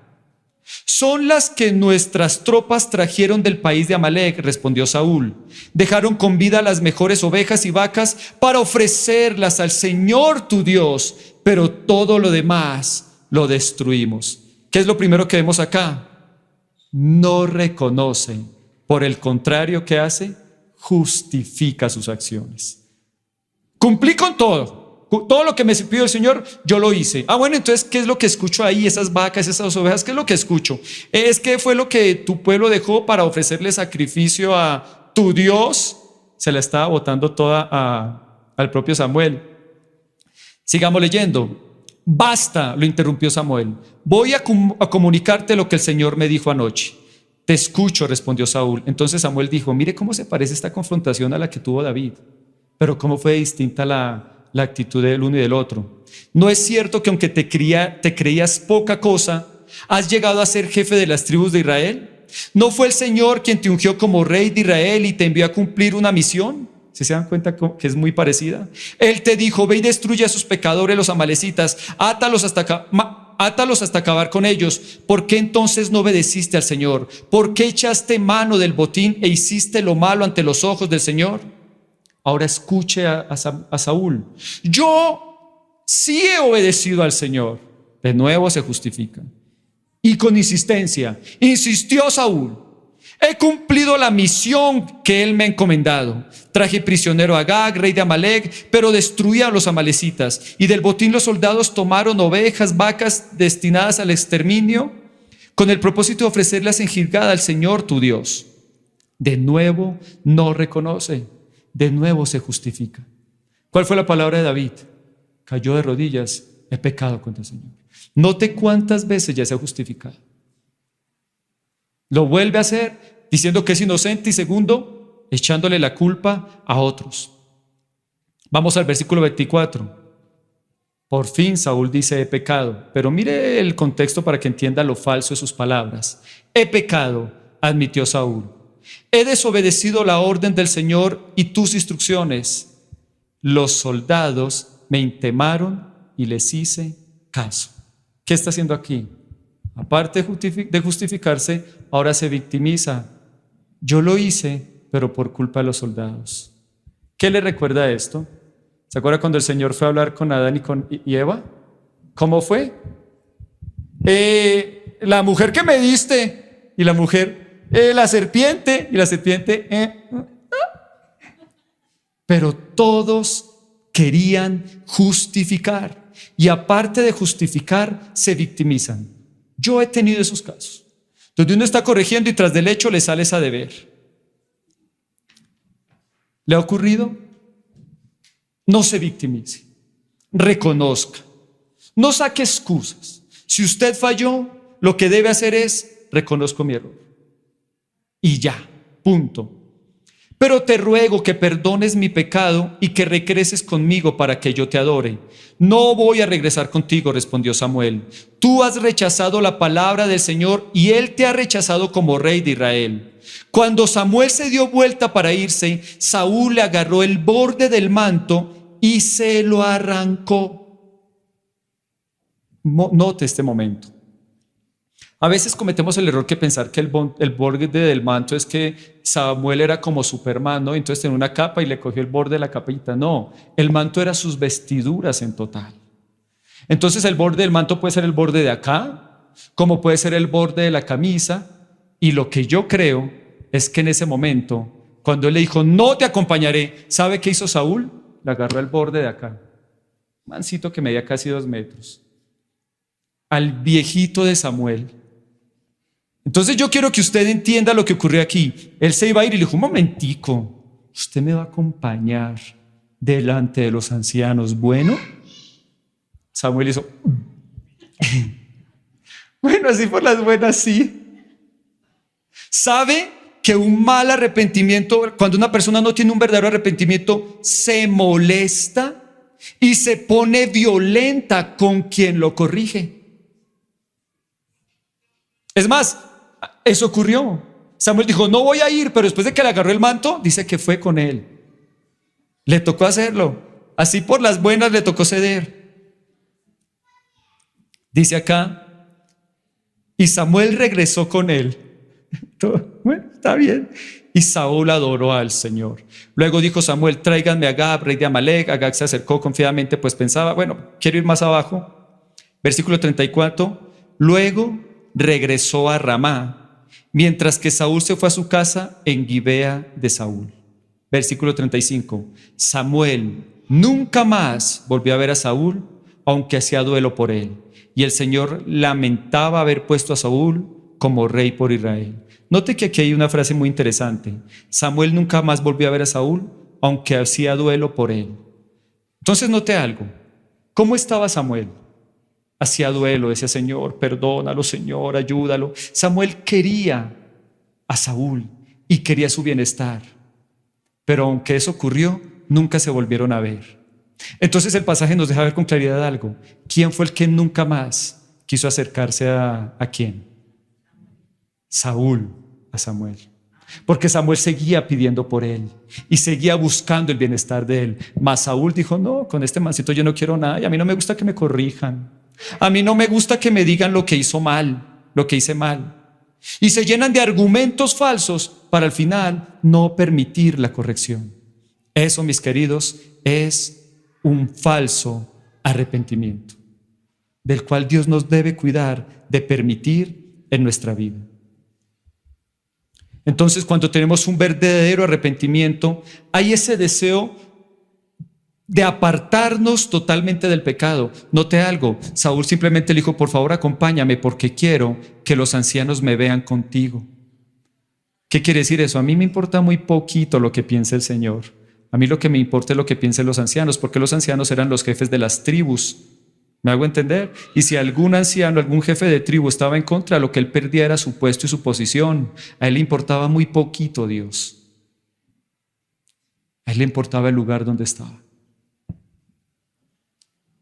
[SPEAKER 1] Son las que nuestras tropas trajeron del país de Amalek, respondió Saúl. Dejaron con vida las mejores ovejas y vacas para ofrecerlas al Señor tu Dios, pero todo lo demás lo destruimos. ¿Qué es lo primero que vemos acá? No reconoce. Por el contrario, ¿qué hace? Justifica sus acciones. Cumplí con todo. Todo lo que me pidió el Señor, yo lo hice. Bueno, entonces, ¿qué es lo que escucho ahí? Esas vacas, esas ovejas, ¿qué es lo que escucho? Es que fue lo que tu pueblo dejó para ofrecerle sacrificio a tu Dios. Se la estaba botando toda al propio Samuel. Sigamos leyendo. Basta, lo interrumpió Samuel. Voy a comunicarte lo que el Señor me dijo anoche. Te escucho, respondió Saúl. Entonces Samuel dijo: mire cómo se parece esta confrontación a la que tuvo David, pero cómo fue distinta la actitud del uno y del otro. ¿No es cierto que aunque te creías poca cosa, has llegado a ser jefe de las tribus de Israel? ¿No fue el Señor quien te ungió como rey de Israel y te envió a cumplir una misión? ¿Se dan cuenta que es muy parecida? Él te dijo: ve y destruye a sus pecadores, los amalecitas, átalos hasta acá. átalos hasta acabar con ellos. ¿Por qué entonces no obedeciste al Señor? ¿Por qué echaste mano del botín e hiciste lo malo ante los ojos del Señor? Ahora escuche a Saúl. Yo sí he obedecido al Señor. De nuevo se justifica. Y con insistencia, insistió Saúl. He cumplido la misión que él me ha encomendado. Traje prisionero a Agag, rey de Amalec, pero destruí a los amalecitas. Y del botín los soldados tomaron ovejas, vacas destinadas al exterminio, con el propósito de ofrecerlas en Gilgal al Señor tu Dios. De nuevo no reconoce, de nuevo se justifica. ¿Cuál fue la palabra de David? Cayó de rodillas, he pecado contra el Señor. Note cuántas veces ya se ha justificado. Lo vuelve a hacer diciendo que es inocente y segundo, echándole la culpa a otros. Vamos al versículo 24. Por fin Saúl dice he pecado, pero mire el contexto para que entienda lo falso de sus palabras. He pecado, admitió Saúl. He desobedecido la orden del Señor y tus instrucciones. Los soldados me intemaron y les hice caso. ¿Qué está haciendo aquí? Aparte de justificarse, ahora se victimiza. Yo lo hice, pero por culpa de los soldados. ¿Qué le recuerda esto? ¿Se acuerda cuando el Señor fue a hablar con Adán y Eva? ¿Cómo fue? La mujer que me diste, y la mujer, la serpiente, y la serpiente, Pero todos querían justificar, y aparte de justificar, se victimizan. Yo he tenido esos casos, donde uno está corrigiendo y tras del hecho le sales a deber. ¿Le ha ocurrido? No se victimice, reconozca, no saque excusas. Si usted falló, lo que debe hacer es, reconozco mi error. Y ya, punto. Pero te ruego que perdones mi pecado y que regreses conmigo para que yo te adore. No voy a regresar contigo, respondió Samuel. Tú has rechazado la palabra del Señor y Él te ha rechazado como rey de Israel. Cuando Samuel se dio vuelta para irse, Saúl le agarró el borde del manto y se lo arrancó. Note este momento. A veces cometemos el error que pensar que el borde del manto es que Samuel era como Superman, ¿no? Entonces tenía una capa y le cogió el borde de la capita. No, el manto era sus vestiduras en total. Entonces el borde del manto puede ser el borde de acá, como puede ser el borde de la camisa. Y lo que yo creo es que en ese momento, cuando él le dijo, no te acompañaré, ¿sabe qué hizo Saúl? Le agarró el borde de acá. Mancito que medía casi 2 metros. Al viejito de Samuel. Entonces yo quiero que usted entienda lo que ocurrió aquí. Él se iba a ir y le dijo, un momentico, usted me va a acompañar delante de los ancianos. Bueno, Samuel hizo, bueno, así por las buenas, sí. ¿Sabe que un mal arrepentimiento, cuando una persona no tiene un verdadero arrepentimiento, se molesta y se pone violenta con quien lo corrige? Es más, eso ocurrió. Samuel dijo, no voy a ir, pero después de que le agarró el manto, dice que fue con él. Le tocó hacerlo. Así por las buenas le tocó ceder. Dice acá, y Samuel regresó con él. Bueno, está bien. Y Saúl adoró al Señor. Luego dijo Samuel, tráiganme a Agag, rey de Amalec. Agag se acercó confiadamente, pues pensaba, bueno, quiero ir más abajo. Versículo 34. Luego regresó a Ramá, mientras que Saúl se fue a su casa en Gibea de Saúl. Versículo 35. Samuel nunca más volvió a ver a Saúl, aunque hacía duelo por él. Y el Señor lamentaba haber puesto a Saúl como rey por Israel. Note que aquí hay una frase muy interesante. Samuel nunca más volvió a ver a Saúl, aunque hacía duelo por él. Entonces note algo. ¿Cómo estaba Samuel? Hacía duelo, decía, Señor, perdónalo, Señor, ayúdalo. Samuel quería a Saúl y quería su bienestar. Pero aunque eso ocurrió, nunca se volvieron a ver. Entonces el pasaje nos deja ver con claridad algo. ¿Quién fue el que nunca más quiso acercarse a quién? Saúl a Samuel. Porque Samuel seguía pidiendo por él y seguía buscando el bienestar de él. Mas Saúl dijo, no, con este mancito yo no quiero nada y a mí no me gusta que me corrijan. A mí no me gusta que me digan lo que hizo mal, lo que hice mal. Y se llenan de argumentos falsos para al final no permitir la corrección. Eso, mis queridos, es un falso arrepentimiento, del cual Dios nos debe cuidar de permitir en nuestra vida. Entonces, cuando tenemos un verdadero arrepentimiento, hay ese deseo de apartarnos totalmente del pecado. Note algo, Saúl simplemente le dijo: por favor, acompáñame porque quiero que los ancianos me vean contigo. ¿Qué quiere decir eso? A mí me importa muy poquito lo que piense el Señor. A mí lo que me importa es lo que piensen los ancianos, porque los ancianos eran los jefes de las tribus. ¿Me hago entender? Y si algún anciano, algún jefe de tribu estaba en contra, lo que él perdía era su puesto y su posición. A él le importaba muy poquito Dios. A él le importaba el lugar donde estaba.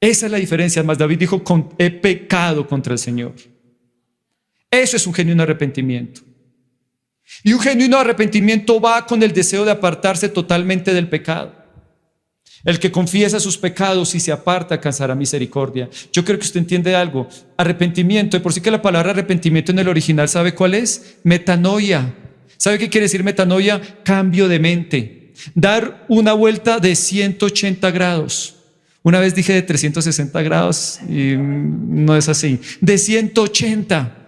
[SPEAKER 1] Esa es la diferencia. Más David dijo: he pecado contra el Señor. Eso es un genuino arrepentimiento. Y un genuino arrepentimiento va con el deseo de apartarse totalmente del pecado. El que confiesa sus pecados y se aparta alcanzará misericordia. Yo creo que usted entiende algo. Arrepentimiento, y por sí que la palabra arrepentimiento en el original, ¿sabe cuál es? Metanoia. ¿Sabe qué quiere decir metanoia? Cambio de mente. Dar una vuelta de 180 grados. Una vez dije de 360 grados y no es así. De 180.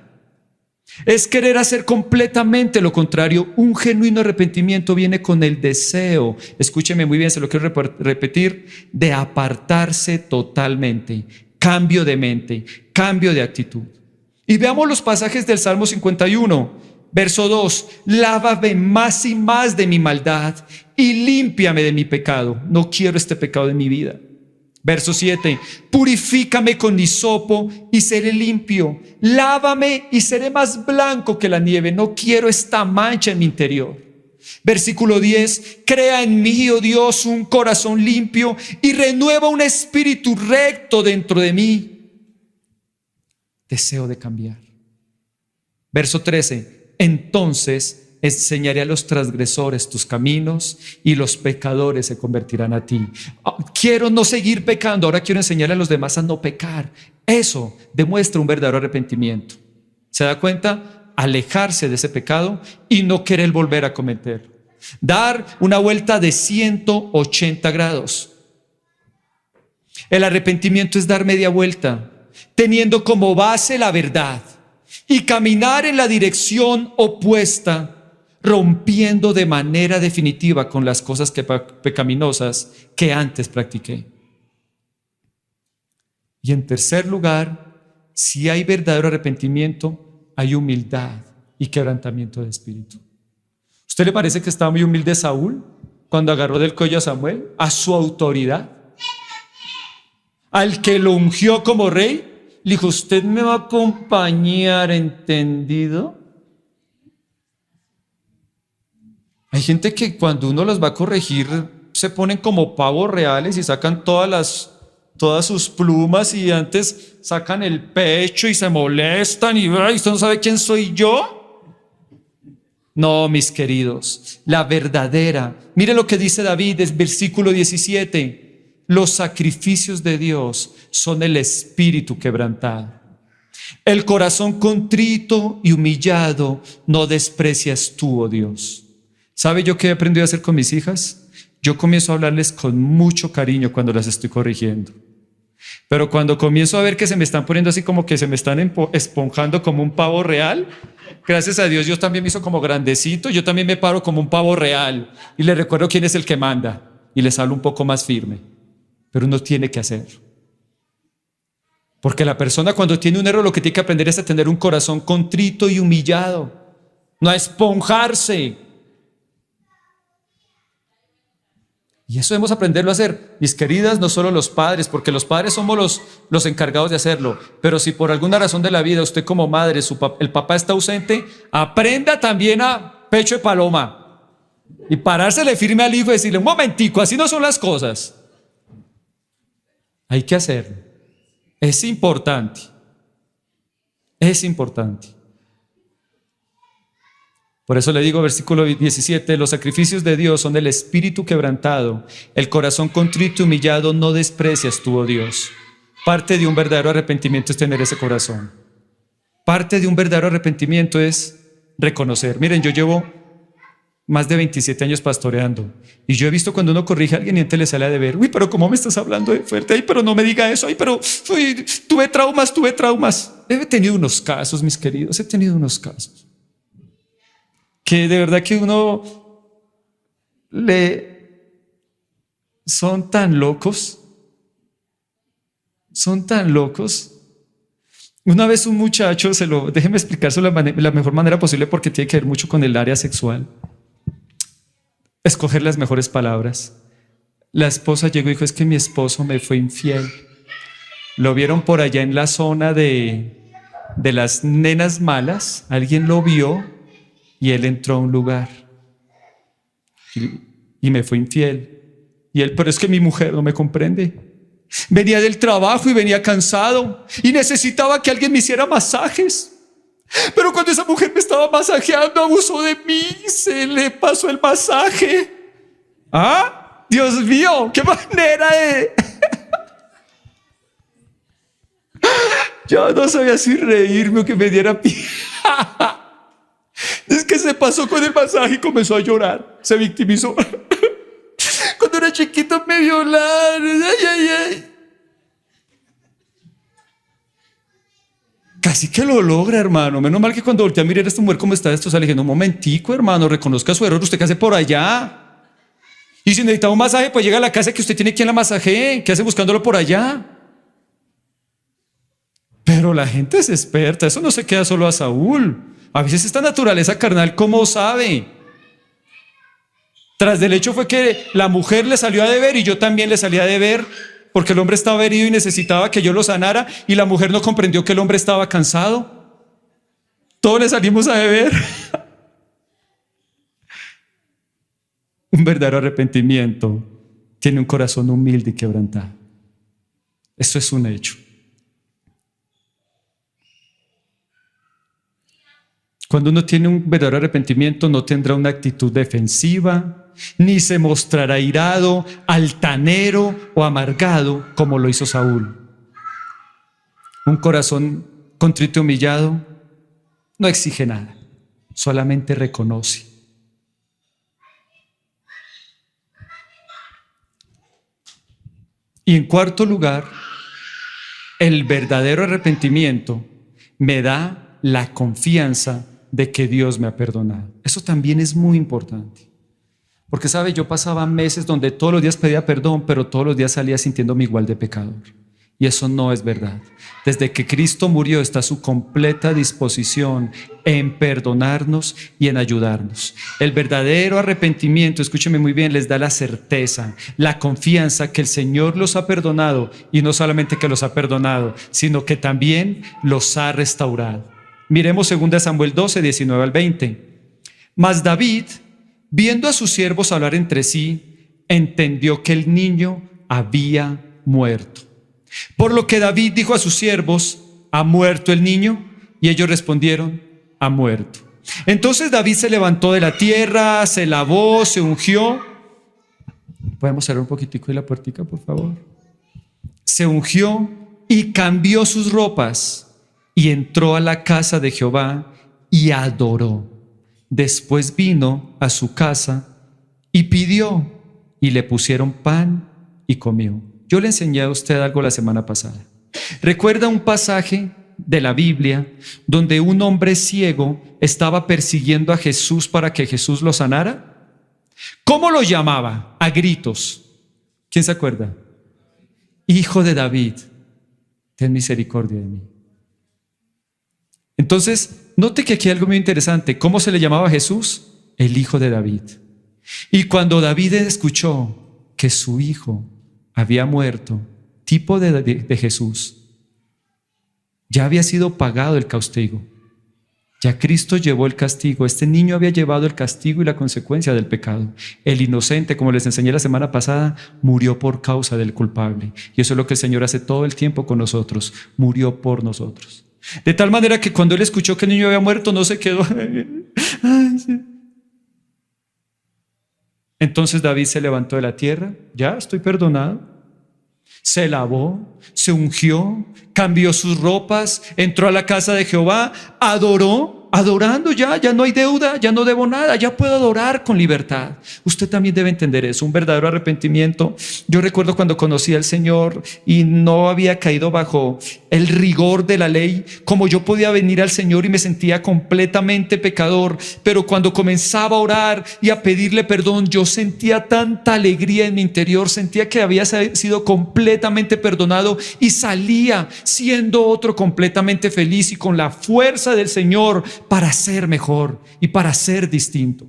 [SPEAKER 1] Es querer hacer completamente lo contrario. Un genuino arrepentimiento viene con el deseo, escúcheme muy bien, se lo quiero repetir, de apartarse totalmente. Cambio de mente, cambio de actitud. Y veamos los pasajes del Salmo 51, verso 2. Lávame más y más de mi maldad y límpiame de mi pecado. No quiero este pecado en mi vida. Verso 7, purifícame con hisopo y seré limpio. Lávame y seré más blanco que la nieve. No quiero esta mancha en mi interior. Versículo 10, crea en mí, oh Dios, un corazón limpio y renueva un espíritu recto dentro de mí. Deseo de cambiar. Verso 13, entonces enseñaré a los transgresores tus caminos y los pecadores se convertirán a ti. Quiero no seguir pecando, ahora quiero enseñarle a los demás a no pecar. Eso demuestra un verdadero arrepentimiento. ¿Se da cuenta? Alejarse de ese pecado y no querer volver a cometerlo. Dar una vuelta de 180 grados. El arrepentimiento es dar media vuelta, teniendo como base la verdad y caminar en la dirección opuesta, rompiendo de manera definitiva con las cosas pecaminosas que antes practiqué. Y en tercer lugar, si hay verdadero arrepentimiento, hay humildad y quebrantamiento de espíritu. ¿Usted le parece que estaba muy humilde Saúl cuando agarró del cuello a Samuel, a su autoridad? Al que lo ungió como rey, le dijo: usted me va a acompañar, ¿entendido? Hay gente que cuando uno los va a corregir se ponen como pavos reales y sacan todas sus plumas y antes sacan el pecho y se molestan y ¿usted no sabe quién soy yo? No, mis queridos, la verdadera. Mire lo que dice David, es versículo 17. Los sacrificios de Dios son el espíritu quebrantado. El corazón contrito y humillado no desprecias tú, oh Dios. ¿Sabe yo qué he aprendido a hacer con mis hijas? Yo comienzo a hablarles con mucho cariño cuando las estoy corrigiendo. Pero cuando comienzo a ver que se me están poniendo así como que se me están esponjando como un pavo real, gracias a Dios yo también me hizo como grandecito, yo también me paro como un pavo real y le recuerdo quién es el que manda y les hablo un poco más firme. Pero uno tiene que hacerlo. Porque la persona cuando tiene un error lo que tiene que aprender es a tener un corazón contrito y humillado, no a esponjarse. Y eso debemos aprenderlo a hacer, mis queridas, no solo los padres, porque los padres somos los encargados de hacerlo, pero si por alguna razón de la vida usted como madre, el papá está ausente, aprenda también a pecho de paloma y parársele firme al hijo y decirle: un momentico, así no son las cosas. Hay que hacerlo. Es importante. Es importante. Por eso le digo, versículo 17, los sacrificios de Dios son el espíritu quebrantado, el corazón contrito y humillado no desprecias tú, oh Dios. Parte de un verdadero arrepentimiento es tener ese corazón. Parte de un verdadero arrepentimiento es reconocer. Miren, yo llevo más de 27 años pastoreando y yo he visto cuando uno corrige a alguien y antes le sale a deber. Uy, pero ¿cómo me estás hablando de fuerte? Ay, pero no me diga eso. Ay, pero uy, tuve traumas. He tenido unos casos, mis queridos, he tenido unos casos que de verdad que uno son tan locos. Una vez un muchacho, déjeme explicárselo de la mejor manera posible porque tiene que ver mucho con el área sexual. Escoger las mejores palabras. La esposa llegó y dijo, es que mi esposo me fue infiel. Lo vieron por allá en la zona de las nenas malas. Alguien lo vio y él entró a un lugar y me fue infiel. Y él, pero es que mi mujer no me comprende. Venía del trabajo y venía cansado y necesitaba que alguien me hiciera masajes. Pero cuando esa mujer me estaba masajeando, abusó de mí, se le pasó el masaje. ¡Ah! Dios mío, qué manera de... Yo no sabía si reírme o que me diera pie. Es que se pasó con el masaje y comenzó a llorar. Se victimizó. Cuando era chiquito me violaron. Ay. Casi que lo logra, hermano. Menos mal que cuando volteé a mirar a esta mujer cómo está esto, le dije, no, un momentico, hermano, reconozca su error. ¿Usted qué hace por allá? Y si necesita un masaje, pues llega a la casa que usted tiene quien la masajee. ¿Qué hace buscándolo por allá? Pero la gente es experta. Eso no se queda solo a Saúl. A veces esta naturaleza carnal, ¿cómo sabe? Tras del hecho fue que la mujer le salió a deber y yo también le salí a deber. Porque el hombre estaba herido y necesitaba que yo lo sanara y la mujer no comprendió que el hombre estaba cansado. Todos le salimos a beber. Un verdadero arrepentimiento tiene un corazón humilde y quebrantado. Eso es un hecho. Cuando uno tiene un verdadero arrepentimiento no tendrá una actitud defensiva, ni se mostrará irado, altanero o amargado como lo hizo Saúl. Un corazón contrito y humillado no exige nada, solamente reconoce. Y en cuarto lugar, el verdadero arrepentimiento me da la confianza de que Dios me ha perdonado. Eso también es muy importante. Porque, ¿sabe? Yo pasaba meses donde todos los días pedía perdón, pero todos los días salía sintiéndome igual de pecador. Y eso no es verdad. Desde que Cristo murió está a su completa disposición en perdonarnos y en ayudarnos. El verdadero arrepentimiento, escúcheme muy bien, les da la certeza, la confianza que el Señor los ha perdonado y no solamente que los ha perdonado, sino que también los ha restaurado. Miremos 2 Samuel 12, 19 al 20. Mas David, viendo a sus siervos hablar entre sí, entendió que el niño había muerto. Por lo que David dijo a sus siervos, ¿ha muerto el niño? Y ellos respondieron, ha muerto. Entonces David se levantó de la tierra, se lavó, se ungió. ¿Podemos cerrar un poquitico de la puertica, por favor? Se ungió y cambió sus ropas y entró a la casa de Jehová y adoró. Después vino a su casa y pidió y le pusieron pan y comió. Yo le enseñé a usted algo la semana pasada. ¿Recuerda un pasaje de la Biblia donde un hombre ciego estaba persiguiendo a Jesús para que Jesús lo sanara? ¿Cómo lo llamaba? A gritos. ¿Quién se acuerda? Hijo de David, ten misericordia de mí. Entonces, note que aquí hay algo muy interesante. ¿Cómo se le llamaba a Jesús? El Hijo de David. Y cuando David escuchó que su hijo había muerto, tipo de Jesús, ya había sido pagado el castigo. Ya Cristo llevó el castigo. Este niño había llevado el castigo y la consecuencia del pecado. El inocente, como les enseñé la semana pasada, murió por causa del culpable. Y eso es lo que el Señor hace todo el tiempo con nosotros. Murió por nosotros. De tal manera que cuando él escuchó que el niño había muerto, no se quedó. Entonces David se levantó de la tierra. Ya estoy perdonado. Se lavó, se ungió, cambió sus ropas, entró a la casa de Jehová, adoró, adorando ya no hay deuda, ya no debo nada, ya puedo adorar con libertad. Usted también debe entender eso, un verdadero arrepentimiento. Yo recuerdo cuando conocí al Señor y no había caído bajo el rigor de la ley, como yo podía venir al Señor y me sentía completamente pecador, pero cuando comenzaba a orar y a pedirle perdón, yo sentía tanta alegría en mi interior, sentía que había sido completamente perdonado y salía siendo otro completamente feliz y con la fuerza del Señor para ser mejor y para ser distinto.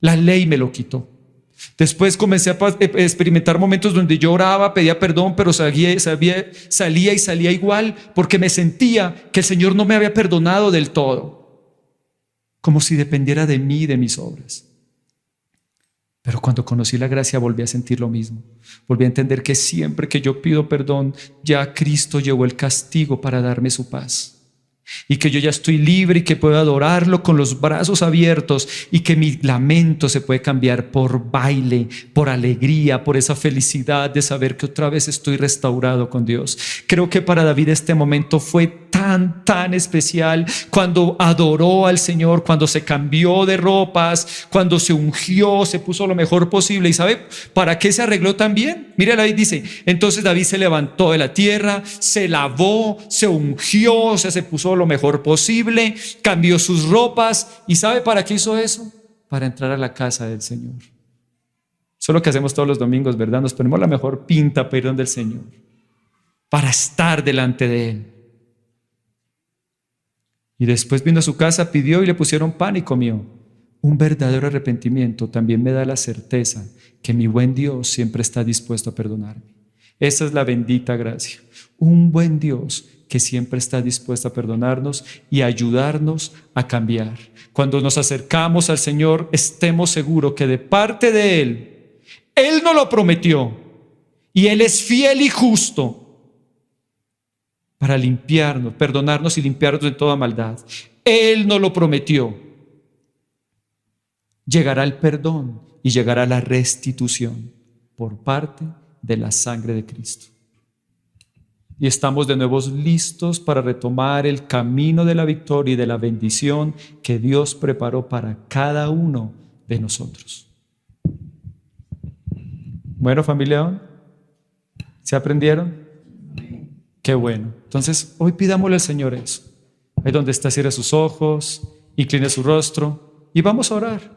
[SPEAKER 1] La ley me lo quitó. Después comencé a experimentar momentos donde yo oraba, pedía perdón, pero salía y salía igual, porque me sentía que el Señor no me había perdonado del todo, como si dependiera de mí y de mis obras. Pero cuando conocí la gracia volví a sentir lo mismo. Volví a entender que siempre que yo pido perdón, ya Cristo llevó el castigo para darme su paz. Y que yo ya estoy libre y que puedo adorarlo con los brazos abiertos y que mi lamento se puede cambiar por baile, por alegría, por esa felicidad de saber que otra vez estoy restaurado con Dios. Creo que para David este momento fue tan especial cuando adoró al Señor, cuando se cambió de ropas, cuando se ungió, se puso lo mejor posible. ¿Y sabe para qué se arregló tan bien? Mire, David dice, entonces David se levantó de la tierra, se lavó, se ungió, o sea, se puso lo mejor posible, cambió sus ropas. ¿Y sabe para qué hizo eso? Para entrar a la casa del Señor. Eso es lo que hacemos todos los domingos, ¿verdad? Nos ponemos la mejor pinta para ir donde el Señor, para estar delante de Él. Y después vino a su casa, pidió y le pusieron pan y comió. Un verdadero arrepentimiento también me da la certeza que mi buen Dios siempre está dispuesto a perdonarme. Esa es la bendita gracia. Un buen Dios que siempre está dispuesto a perdonarnos y a ayudarnos a cambiar. Cuando nos acercamos al Señor, estemos seguros que de parte de Él nos lo prometió y Él es fiel y justo para limpiarnos, perdonarnos y limpiarnos de toda maldad. Él nos lo prometió. Llegará el perdón y llegará la restitución por parte de la sangre de Cristo. Y estamos de nuevo listos para retomar el camino de la victoria y de la bendición que Dios preparó para cada uno de nosotros. Bueno, familia, ¿se aprendieron? Qué bueno. Entonces, hoy pidámosle al Señor eso. Ahí donde está, cierre sus ojos, incline su rostro y vamos a orar.